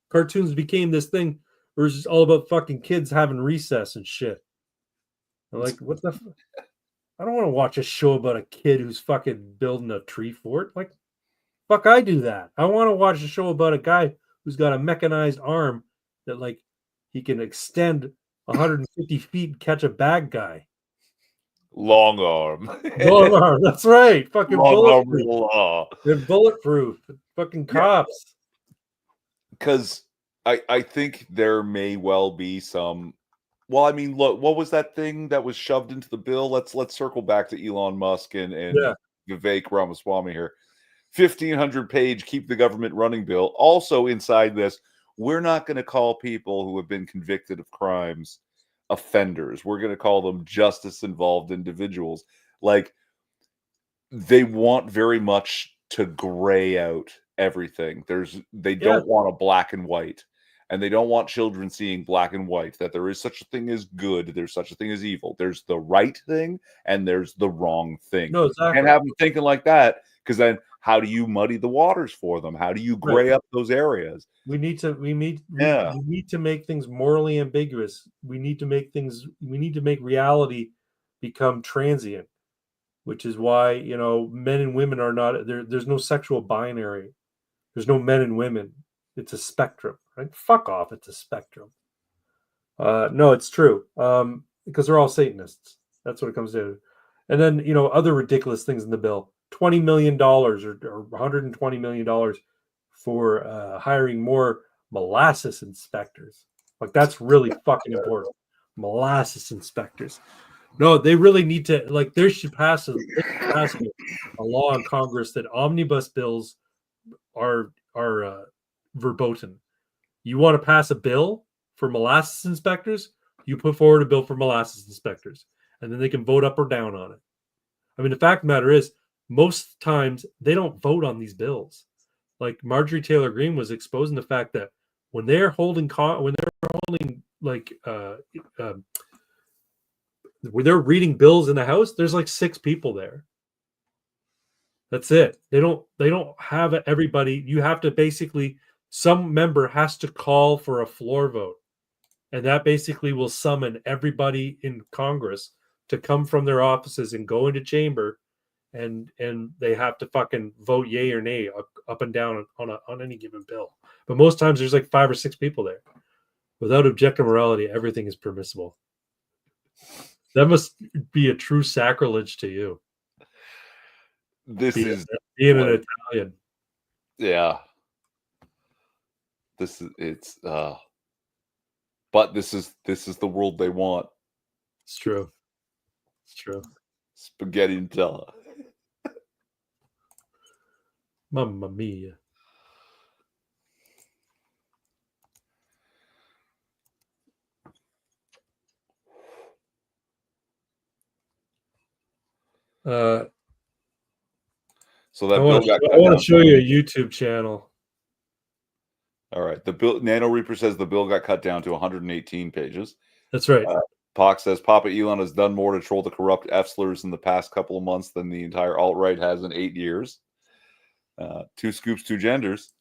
cartoons became this thing where it's just all about fucking kids having recess and shit. I'm like, what the I don't want to watch a show about a kid who's fucking building a tree fort. Like, fuck, I do that. I want to watch a show about a guy who's got a mechanized arm that, like, he can extend 150 feet and catch a bad guy. Long arm. Long arm. That's right. Fucking bulletproof. Law. They're bulletproof. Fucking cops. Because I think there may well be some. Well, I mean, look, what was that thing that was shoved into the bill? Let's circle back to Elon Musk and Vivek Ramaswamy here. 1,500-page keep the government running bill. Also inside this, we're not going to call people who have been convicted of crimes offenders. We're going to call them justice-involved individuals. Like, they want very much to gray out everything. They don't want a black and white. And they don't want children seeing black and white, that there is such a thing as good, there's such a thing as evil. There's the right thing and there's the wrong thing. No, exactly. And have them thinking like that, because then how do you muddy the waters for them? How do you gray up those areas? We need to make things morally ambiguous. We need to make reality become transient, which is why, men and women are not there. There's no sexual binary. There's no men and women. It's a spectrum, right? Fuck off. It's a spectrum. No, it's true. Because they're all Satanists. That's what it comes to. And then, other ridiculous things in the bill. $20 million or $120 million for hiring more molasses inspectors. Like, that's really fucking important. Molasses inspectors. No, they really need to, like, they should pass a law in Congress that omnibus bills are verboten. You want to pass a bill for molasses inspectors? You put forward a bill for molasses inspectors. and then they can vote up or down on it. I mean, the fact of the matter is, most times they don't vote on these bills. Like Marjorie Taylor Greene was exposing the fact that when they're holding like when they're reading bills in the House, there's like 6 people there. That's it. They don't have everybody. You have to basically, some member has to call for a floor vote. And that basically will summon everybody in Congress to come from their offices and go into chamber, and they have to fucking vote yay or nay up and down on any given bill. But most times there's like 5 or 6 people there. Without objective morality, everything is permissible. That must be a true sacrilege to you. Being an Italian. Yeah. But this is the world they want. It's true. It's true. Spaghetti Nutella. Mamma mia. So that I bill got cut I want down to show you a YouTube channel. All right. The bill, Nano Reaper says the bill got cut down to 118 pages. That's right. Pox says Papa Elon has done more to troll the corrupt F-slurs in the past couple of months than the entire alt-right has in 8 years. 2 scoops, 2 genders.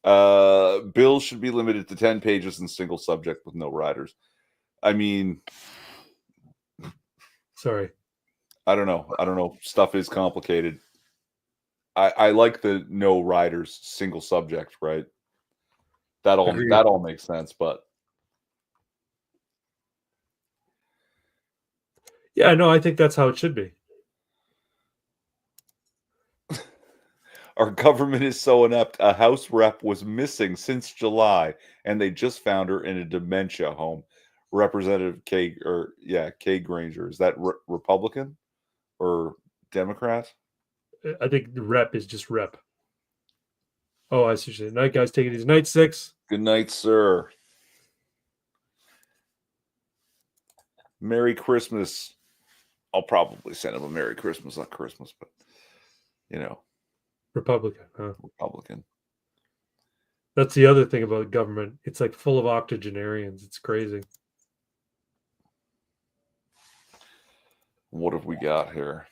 Bills should be limited to 10 pages and single subject with no riders. I mean, sorry. I don't know. Stuff is complicated. I like the no riders, single subject, right? That all makes sense, but yeah, no, I think that's how it should be. Our government is so inept. A House rep was missing since July, and they just found her in a dementia home. Representative Kay Granger. Is that Republican or Democrat? I think the rep is just rep. Oh, I see what you're saying. Night, guys. Take it easy. Night 6. Good night, sir. Merry Christmas. I'll probably send him a Merry Christmas on Christmas, but Republican, huh? Republican. That's the other thing about government. It's like full of octogenarians. It's crazy. What have we got here?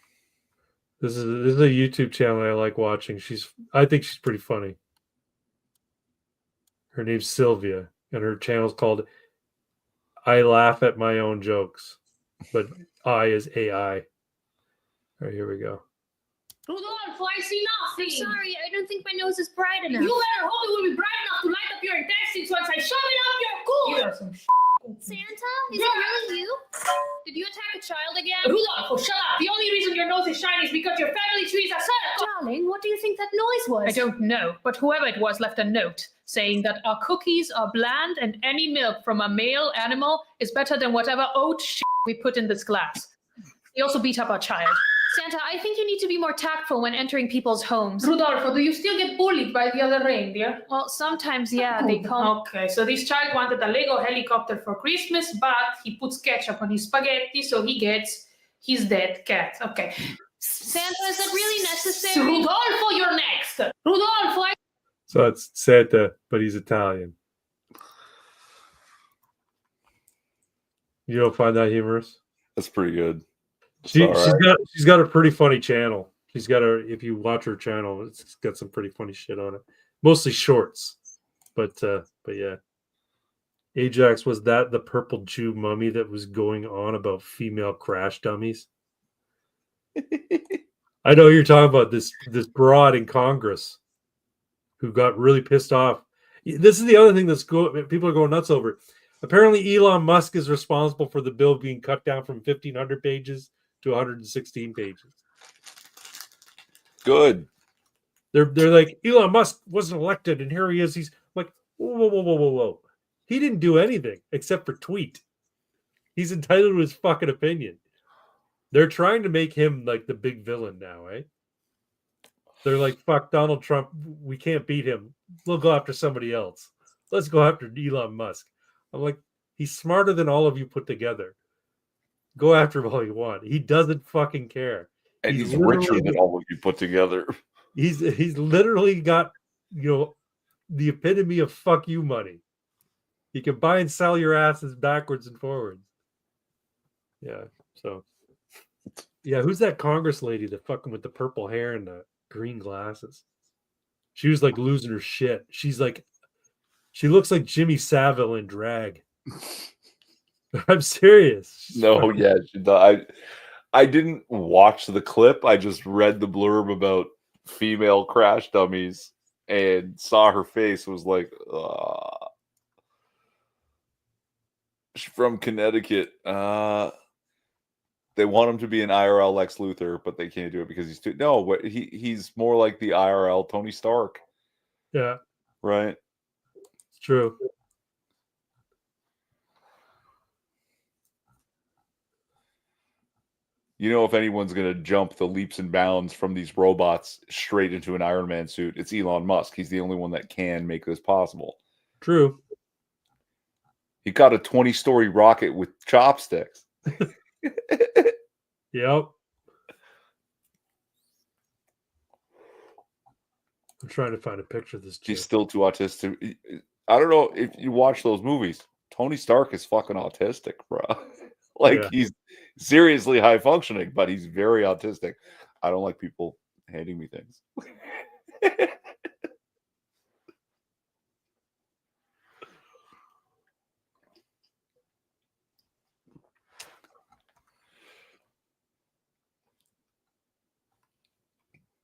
This is a YouTube channel I like watching. I think she's pretty funny. Her name's Sylvia, and her channel's called I Laugh at My Own Jokes, but I is AI. All right, here we go. Rodolfo, I see nothing. I'm sorry, I don't think my nose is bright enough. You better hope it will be bright enough to light up your intestines once I shove it up your cooler. You are some Santa? Is it really you? Did you attack a child again? Rodolfo, shut up. The only reason your nose is shiny is because your family tree is a Santa. Darling, what do you think that noise was? I don't know, but whoever it was left a note saying that our cookies are bland and any milk from a male animal is better than whatever oat shit we put in this glass. He also beat up our child. Santa, I think you need to be more tactful when entering people's homes. Rodolfo, do you still get bullied by the other reindeer? Well, sometimes, yeah, they call... Okay, so this child wanted a Lego helicopter for Christmas, but he puts ketchup on his spaghetti, so he gets his dead cat. Okay. Santa, is that really necessary? Rodolfo, you're next. Rodolfo, So it's Santa, but he's Italian. You don't find that humorous? That's pretty good. She's got a pretty funny channel. If you watch her channel, it's got some pretty funny shit on it. Mostly shorts. But yeah. Ajax, was that the purple Jew mummy that was going on about female crash dummies? I know you're talking about this broad in Congress who got really pissed off. This is the other thing people are going nuts over. Apparently Elon Musk is responsible for the bill being cut down from 1,500 pages to 116 pages. Good. They're like, Elon Musk wasn't elected, and here he is. He's like, whoa. He didn't do anything except for tweet. He's entitled to his fucking opinion. They're trying to make him like the big villain now, eh? They're like, fuck Donald Trump. We can't beat him. We'll go after somebody else. Let's go after Elon Musk. I'm like, he's smarter than all of you put together. Go after him all you want. He doesn't fucking care. And he's richer than all of you put together. He's literally got, the epitome of fuck you money. He can buy and sell your asses backwards and forwards. Yeah. So, yeah, who's that Congress lady that fucking with the purple hair and the green glasses? She was like losing her shit. She looks like Jimmy Savile in drag. I'm serious. No, yeah, I didn't watch the clip. I just read the blurb about female crash dummies and saw her face. Was like, she's from Connecticut. They want him to be an IRL Lex Luthor, but they can't do it because he's too. No, but he's more like the IRL Tony Stark. Yeah, right. It's true. If anyone's going to jump the leaps and bounds from these robots straight into an Iron Man suit, it's Elon Musk. He's the only one that can make this possible. True. He got a 20-story rocket with chopsticks. Yep. I'm trying to find a picture of this chick. He's still too autistic. I don't know if you watch those movies. Tony Stark is fucking autistic, bro. He's seriously high functioning, but he's very autistic. I don't like people handing me things.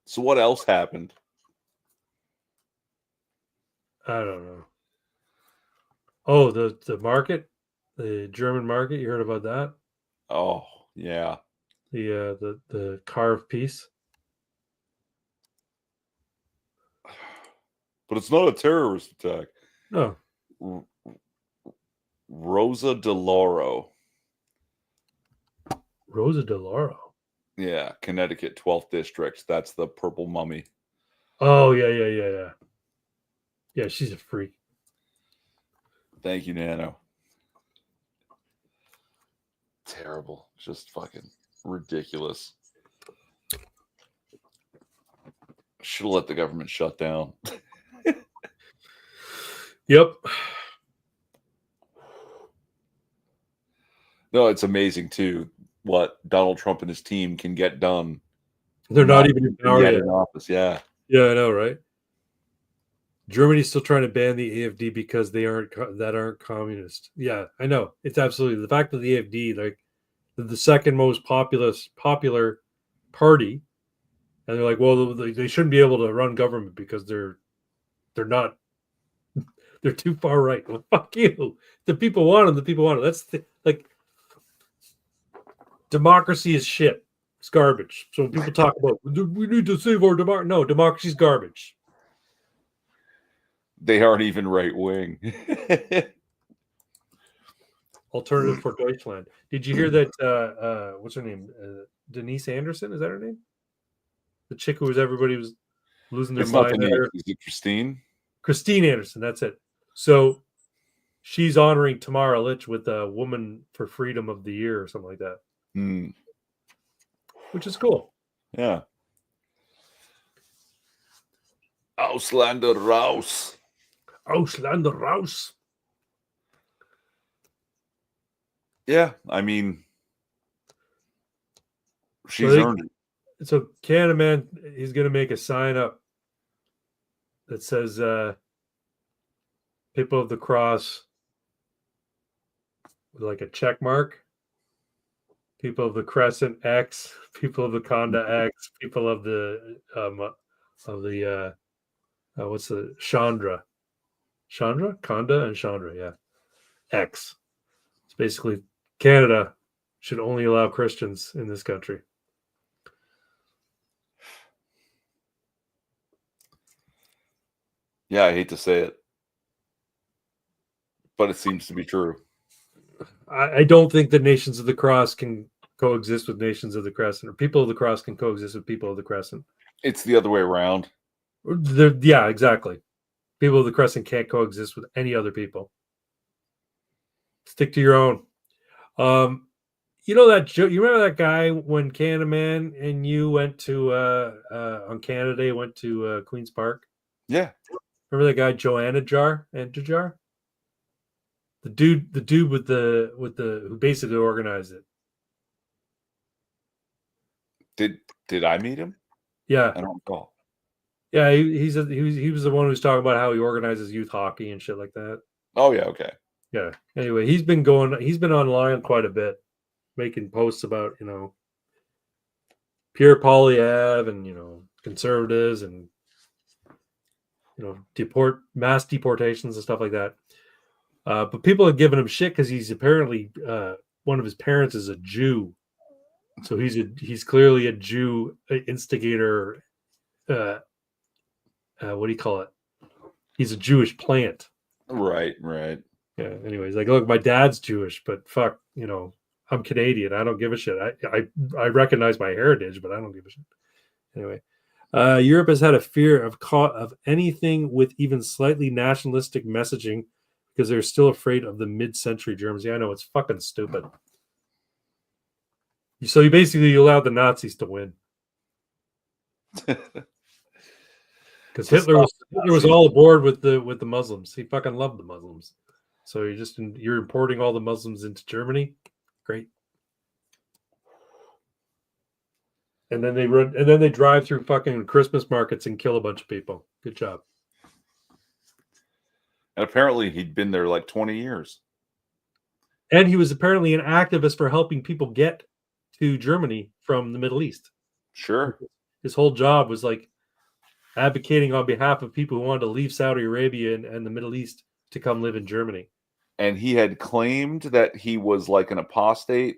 So what else happened? I don't know. Oh, the market, the German market. You heard about that? Oh, yeah. The car of peace. But it's not a terrorist attack. No. Rosa DeLauro. Rosa DeLauro. Yeah, Connecticut 12th District. That's the purple mummy. Oh, yeah. Yeah, she's a freak. Thank you, Nano. Terrible. Just fucking ridiculous. Should have let the government shut down. Yep. No, it's amazing, too, what Donald Trump and his team can get done. They're not even in power yet. In office, yeah. Yeah, I know, right? Germany's still trying to ban the AFD because they aren't communist. Yeah, I know. It's absolutely the fact that the AFD, like, they're the second most popular party, and they're like, well, they shouldn't be able to run government because they're not. They're too far right. Well, fuck you. The people want them. The people want them. That's like democracy is shit. It's garbage. So when people talk about we need to save our democracy, no, democracy's garbage. They aren't even right wing. Alternative for Deutschland. Did you hear that? What's her name? Denise Anderson. Is that her name? The chick who everybody was losing their mind. Is it Christine? Christine Anderson. That's it. So she's honoring Tamara Lich with a Woman for Freedom of the Year or something like that. Which is cool. Yeah. Ausländer raus. Ausländer raus. Yeah, I mean, she's earned it. So Canada Man, he's going to make a sign up that says People of the Cross with like a check mark. People of the Crescent X, people of the Conda X, people of the what's the Chandra, Conda and Chandra, yeah, X. It's basically Canada should only allow Christians in this country. Yeah, I hate to say it, but it seems to be true. I don't think the Nations of the Cross can coexist with Nations of the Crescent, or people of the Cross can coexist with people of the Crescent. It's the other way around. Yeah, exactly. People of the Crescent can't coexist with any other people. Stick to your own. You know that joke? You remember that guy when Canada Man and you went to on Canada Day, went to Queens Park? Yeah. Remember that guy Joanna Antajar? The dude with the who basically organized it. Did I meet him? Yeah. I don't recall. Yeah, he was the one who's talking about how he organizes youth hockey and shit like that. Oh yeah, okay. Yeah. Anyway, he's been online quite a bit, making posts about, Pierre Poilievre and, conservatives and, mass deportations and stuff like that. But people have given him shit because he's apparently one of his parents is a Jew. So he's clearly a Jew instigator. What do you call it? He's a Jewish plant. Right. Yeah. Anyways, like, look, my dad's Jewish, but fuck, I'm Canadian. I don't give a shit. I recognize my heritage, but I don't give a shit. Anyway, Europe has had a fear of anything with even slightly nationalistic messaging because they're still afraid of the mid-century Germans. Yeah, I know, it's fucking stupid. So you allowed the Nazis to win. Because Hitler was all aboard with the Muslims. He fucking loved the Muslims. So you're importing all the Muslims into Germany. Great. And then they drive through fucking Christmas markets and kill a bunch of people. Good job. And apparently he'd been there like 20 years. And he was apparently an activist for helping people get to Germany from the Middle East. Sure. His whole job was like advocating on behalf of people who wanted to leave Saudi Arabia and the Middle East to come live in Germany. And he had claimed that he was like an apostate,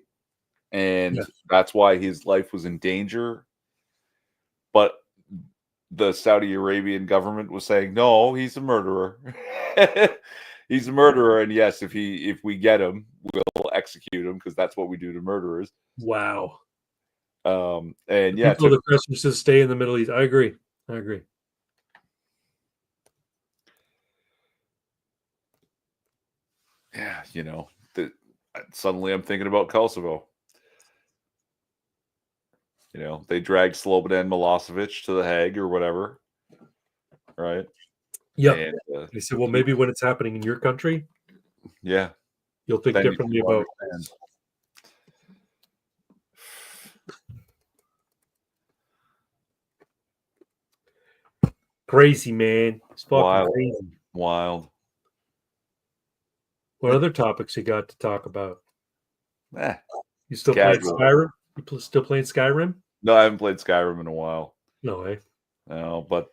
and that's why his life was in danger. But the Saudi Arabian government was saying, no, he's a murderer. He's a murderer, and yes, if we get him, we'll execute him because that's what we do to murderers. Wow. And yeah, the question says stay in the Middle East. I agree. Yeah, suddenly I'm thinking about Kosovo. They dragged Slobodan Milosevic to the Hague or whatever, right? Yeah. They said, well, maybe when it's happening in your country, yeah, you'll think differently about. Crazy, man. It's fucking crazy. Wild. What other topics you got to talk about? You still playing Skyrim? You still playing Skyrim? No, I haven't played Skyrim in a while. No way. No, but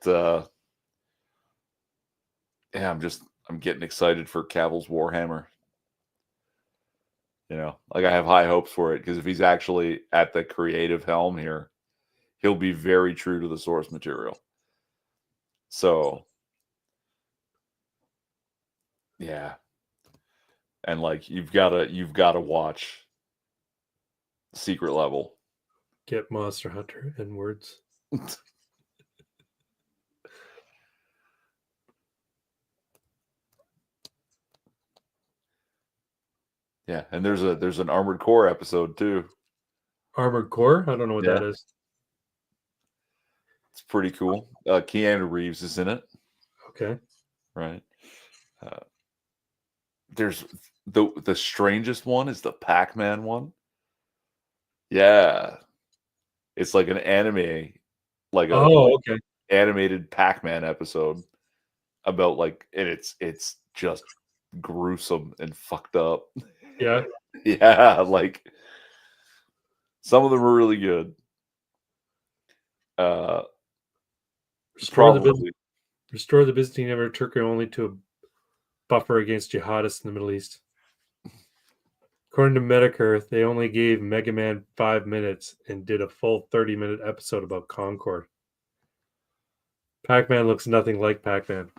yeah, I'm getting excited for Cavill's Warhammer. Like I have high hopes for it because if he's actually at the creative helm here, he'll be very true to the source material. So, yeah. And like you've got to watch Secret Level. Get Monster Hunter and words. Yeah, and there's an Armored Core episode too. Armored Core? I don't know what that is. It's pretty cool. Keanu Reeves is in it. Okay. Right. There's the strangest one is the Pac-Man one. Yeah. It's like an anime, like okay. Animated Pac-Man episode about and it's just gruesome and fucked up. Yeah. Yeah, like some of them are really good. Restore the Byzantine Empire Turkey only to a buffer against jihadists in the Middle East. According to Medicare, they only gave Mega Man 5 minutes and did a full 30-minute episode about Concord. Pac-Man looks nothing like Pac-Man.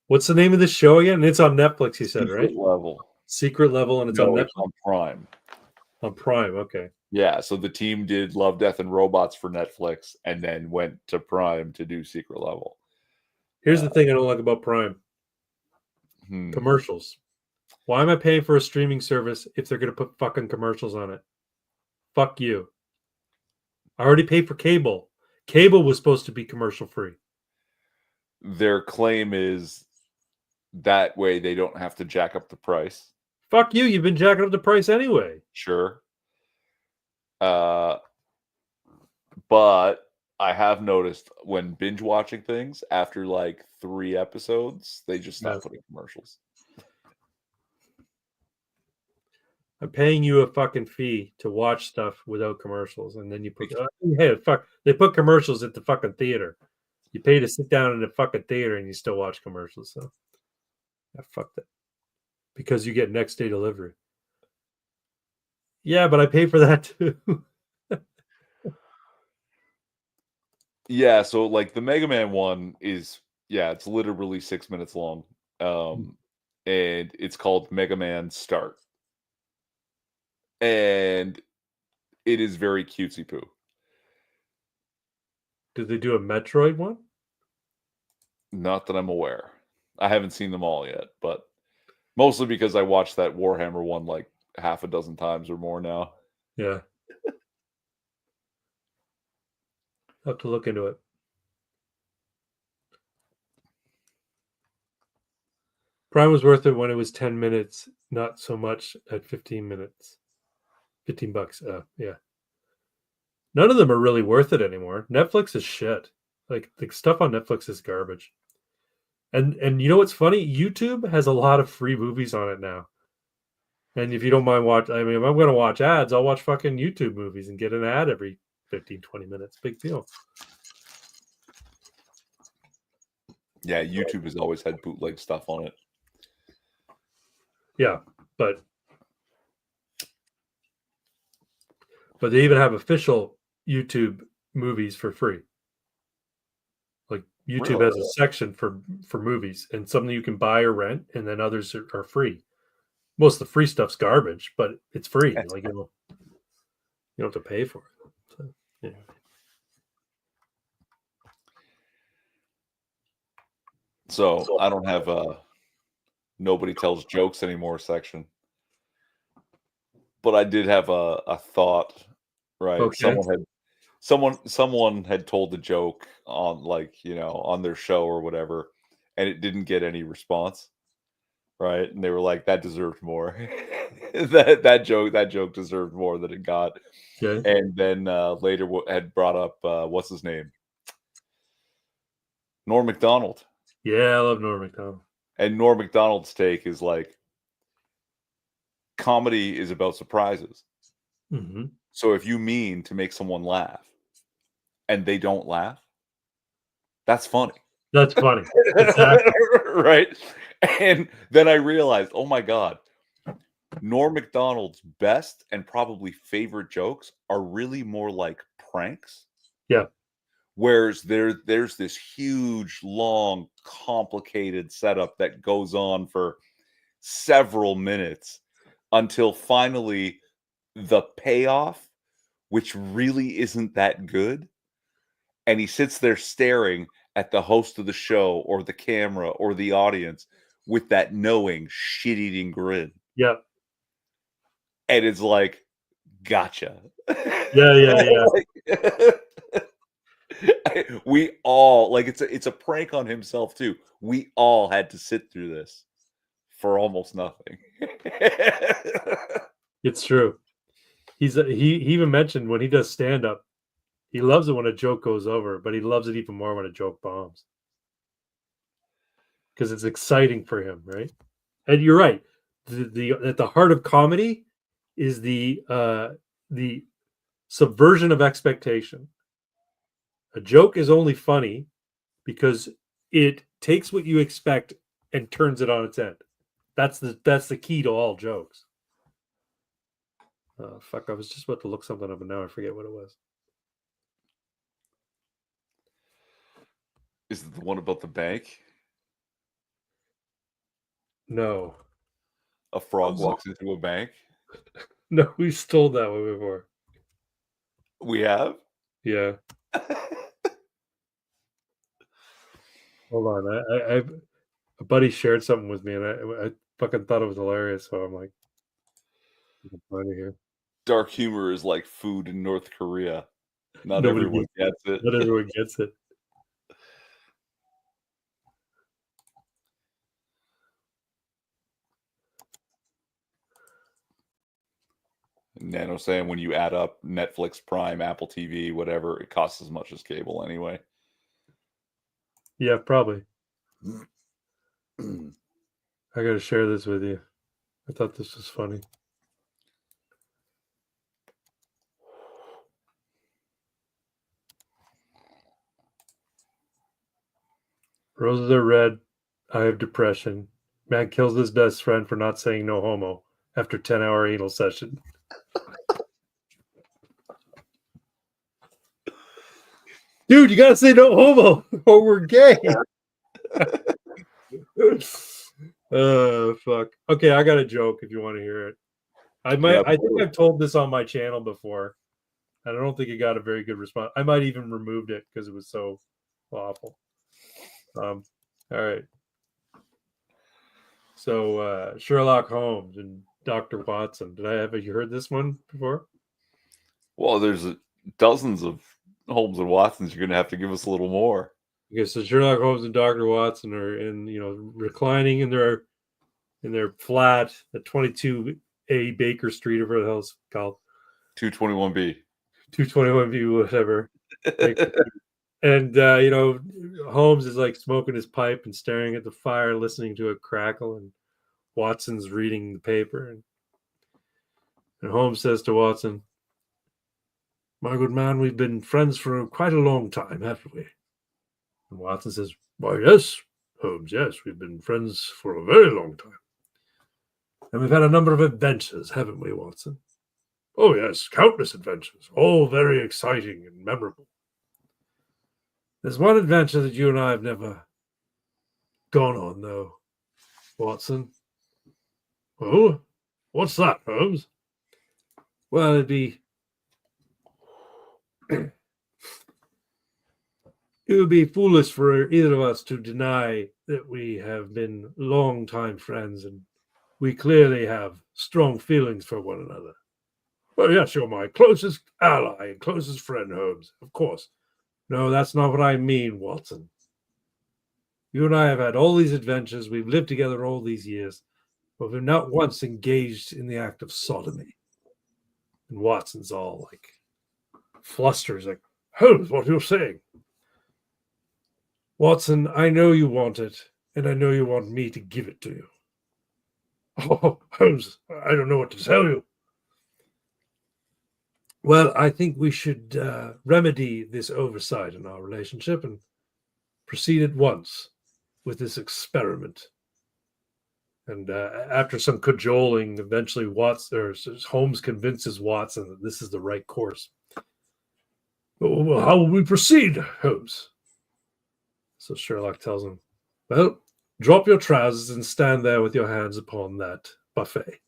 What's the name of the show again? It's on Netflix, you said, right? Secret Level, and it's on Netflix? It's on Prime. On Prime, okay. Yeah, so the team did Love, Death, and Robots for Netflix and then went to Prime to do Secret Level. Here's the thing I don't like about Prime. Commercials. Why am I paying for a streaming service if they're going to put fucking commercials on it? Fuck you. I already paid for cable. Cable was supposed to be commercial free. Their claim is that way they don't have to jack up the price. Fuck you. You've been jacking up the price anyway. Sure. But I have noticed when binge watching things, after like 3 episodes, they just stop putting commercials. I'm paying you a fucking fee to watch stuff without commercials, and then you put hey, fuck, they put commercials at the fucking theater. You pay to sit down in the fucking theater, and you still watch commercials. So, yeah, fuck that. Because you get next day delivery. Yeah, but I pay for that too. Yeah, so like the Mega Man one is, it's literally 6 minutes long. And it's called Mega Man Start. And it is very cutesy poo. Did they do a Metroid one? Not that I'm aware. I haven't seen them all yet, but mostly because I watched that Warhammer one like half a dozen times or more now. Yeah. I'll have to look into it. Prime was worth it when it was 10 minutes, not so much at 15 minutes. $15. Yeah. None of them are really worth it anymore. Netflix is shit. Like the stuff on Netflix is garbage. And you know what's funny? YouTube has a lot of free movies on it now. And if you don't mind if I'm going to watch ads, I'll watch fucking YouTube movies and get an ad every 15, 20 minutes. Big deal. Yeah, YouTube has always had bootleg stuff on it. Yeah, but they even have official YouTube movies for free. Like YouTube has a section for movies, and some you can buy or rent, and then others are free. Most of the free stuff's garbage, but it's free. Like you don't have to pay for it. So, yeah. So I don't have a nobody tells jokes anymore section. But I did have a thought, right? Okay. Someone had told the joke on on their show or whatever, and it didn't get any response. Right? And they were like, that deserved more. that joke deserved more than it got. Okay. And then later had brought up what's his name? Norm Macdonald. Yeah, I love Norm Macdonald. And Norm Macdonald's take is like, comedy is about surprises. Mm-hmm. So if you mean to make someone laugh and they don't laugh, that's funny. That's funny. Exactly. Right? And then I realized, oh my God, Norm Macdonald's best and probably favorite jokes are really more like pranks. Yeah. Whereas there's this huge, long, complicated setup that goes on for several minutes until finally the payoff, which really isn't that good. And he sits there staring at the host of the show or the camera or the audience with that knowing, shit-eating grin. Yeah. And it's like, gotcha. Yeah. We all, like, it's a prank on himself too. We all had to sit through this for almost nothing. It's true. He even mentioned when he does stand-up, he loves it when a joke goes over, but he loves it even more when a joke bombs. Because it's exciting for him, right? And you're right. The at the heart of comedy is the subversion of expectation. A joke is only funny because it takes what you expect and turns it on its end. That's the key to all jokes. Fuck, I was just about to look something up and now I forget what it was. Is it the one about the bank? No. A frog walks into a bank? No, we stole that one before. We have? Yeah. Hold on. A buddy shared something with me, and fucking thought it was hilarious. So I'm like, funny here. Dark humor is like food in North Korea. Not Nobody everyone gets it. Not everyone gets it. Nano saying when you add up Netflix, Prime, Apple TV, whatever, it costs as much as cable anyway. Yeah, probably. I gotta share this with you. I thought this was funny. Roses are red. I have depression. Man kills his best friend for not saying no homo after 10-hour anal session. Dude, you gotta say no homo or we're gay. Fuck. Okay, I got a joke if you want to hear it. I think I've told this on my channel before, and I don't think it got a very good response. I might even removed it because it was so awful. All right. So Sherlock Holmes and Dr. Watson. Have you heard this one before? Well, there's dozens of Holmes and Watsons. You're gonna have to give us a little more. Okay, so Sherlock Holmes and Dr. Watson are reclining in their flat at 22A Baker Street, or whatever the hell it's called. 221B. 221B, whatever. And Holmes is like smoking his pipe and staring at the fire, listening to it crackle, and Watson's reading the paper. And Holmes says to Watson, "My good man, we've been friends for quite a long time, haven't we?" And Watson says, "Why, yes, Holmes, yes, we've been friends for a very long time. And we've had a number of adventures, haven't we, Watson?" "Oh, yes, countless adventures, all very exciting and memorable. There's one adventure that you and I have never gone on, though, Watson." "Oh, what's that, Holmes?" "Well, it'd be... it would be foolish for either of us to deny that we have been long-time friends, and we clearly have strong feelings for one another." "Well, yes, you're my closest ally and closest friend, Holmes, of course." "No, that's not what I mean, Watson. You and I have had all these adventures. We've lived together all these years, but we've not once engaged in the act of sodomy." And Watson's all like flustered. He's like, "Holmes, what are you saying?" "Watson, I know you want it, and I know you want me to give it to you." "Oh, Holmes, I don't know what to tell you." "Well, I think we should remedy this oversight in our relationship and proceed at once with this experiment." And after some cajoling, eventually Holmes convinces Watson that this is the right course. "Well, how will we proceed, Holmes?" So Sherlock tells him, "Well, drop your trousers and stand there with your hands upon that buffet."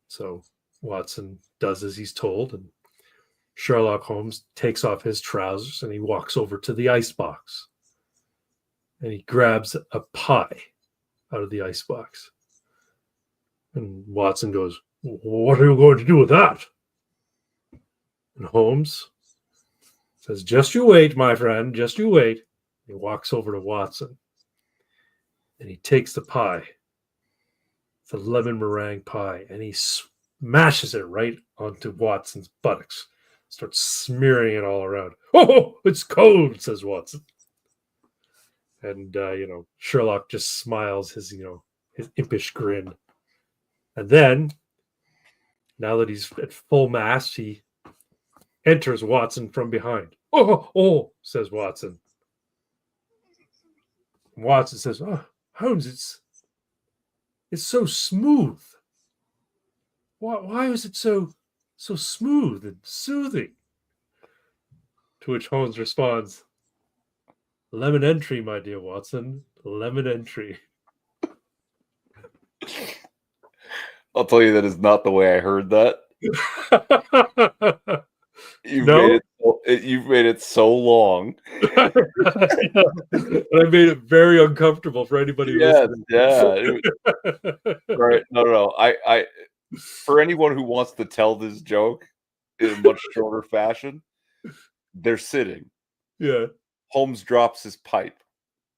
So Watson does as he's told, and Sherlock Holmes takes off his trousers and he walks over to the icebox. And he grabs a pie out of the icebox. And Watson goes, "What are you going to do with that?" And Holmes says, "Just you wait, my friend, just you wait." He walks over to Watson and he takes the pie. It's a lemon meringue pie, and he smashes it right onto Watson's buttocks. Starts smearing it all around. "Oh, it's cold," says Watson. And Sherlock just smiles his impish grin. And then, now that he's at full mast, he enters Watson from behind. Oh, says Watson. Watson says, "Oh, Holmes, it's so smooth. Why is it so smooth and soothing?" To which Holmes responds, "Lemon entry, my dear Watson, lemon entry." I'll tell you that is not the way I heard that. No? You've made it so long. And I made it very uncomfortable for anybody listening. Yeah. Right. No. I for anyone who wants to tell this joke in a much shorter fashion, they're sitting. Yeah. Holmes drops his pipe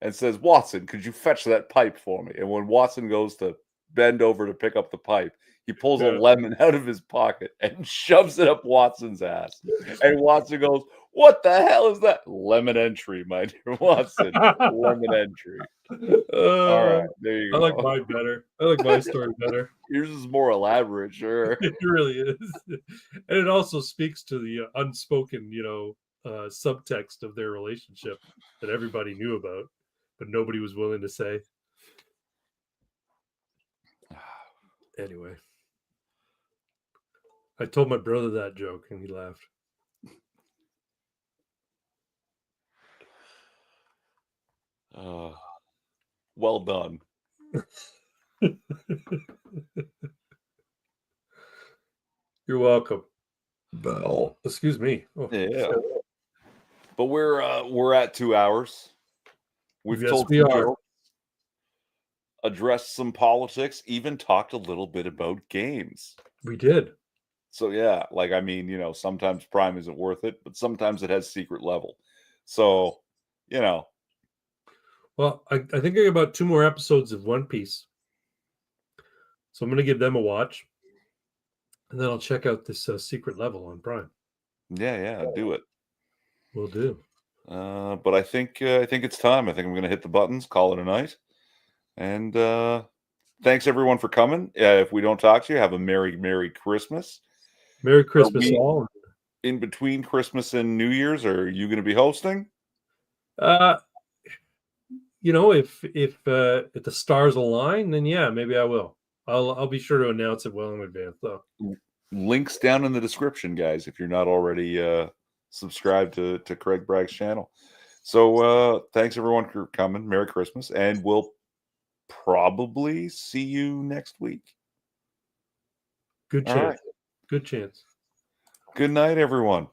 and says, "Watson, could you fetch that pipe for me?" And when Watson goes to bend over to pick up the pipe, he pulls a lemon out of his pocket and shoves it up Watson's ass. And Watson goes, "What the hell is that?" "Lemon entry, my dear Watson. Lemon entry." All right, there you I go. like mine better. I like my story better. Yours is more elaborate, sure. It really is. And it also speaks to the unspoken, subtext of their relationship that everybody knew about, but nobody was willing to say. Anyway, I told my brother that joke and he laughed. Well done. You're welcome. Oh, excuse me. Oh, Yeah. But we're at 2 hours. We've yes, told we some are. jokes, addressed some politics, even talked a little bit about games. We did. So yeah, like I mean, sometimes Prime isn't worth it, but sometimes it has secret level. So, Well, I think I got about 2 more episodes of One Piece. So I'm going to give them a watch. And then I'll check out this secret level on Prime. Yeah, do it. Will do. But I think it's time. I think I'm going to hit the buttons, call it a night. And thanks everyone for coming. If we don't talk to you, have a Merry Christmas. Merry Christmas all. In between Christmas and New Year's, are you going to be hosting? If the stars align, then yeah, maybe I will. I'll be sure to announce it well in advance, though. Links down in the description, guys, if you're not already subscribed to Craig Bragg's channel. So thanks everyone for coming. Merry Christmas, and we'll probably see you next week. Good chance. Good chance. Good night, everyone.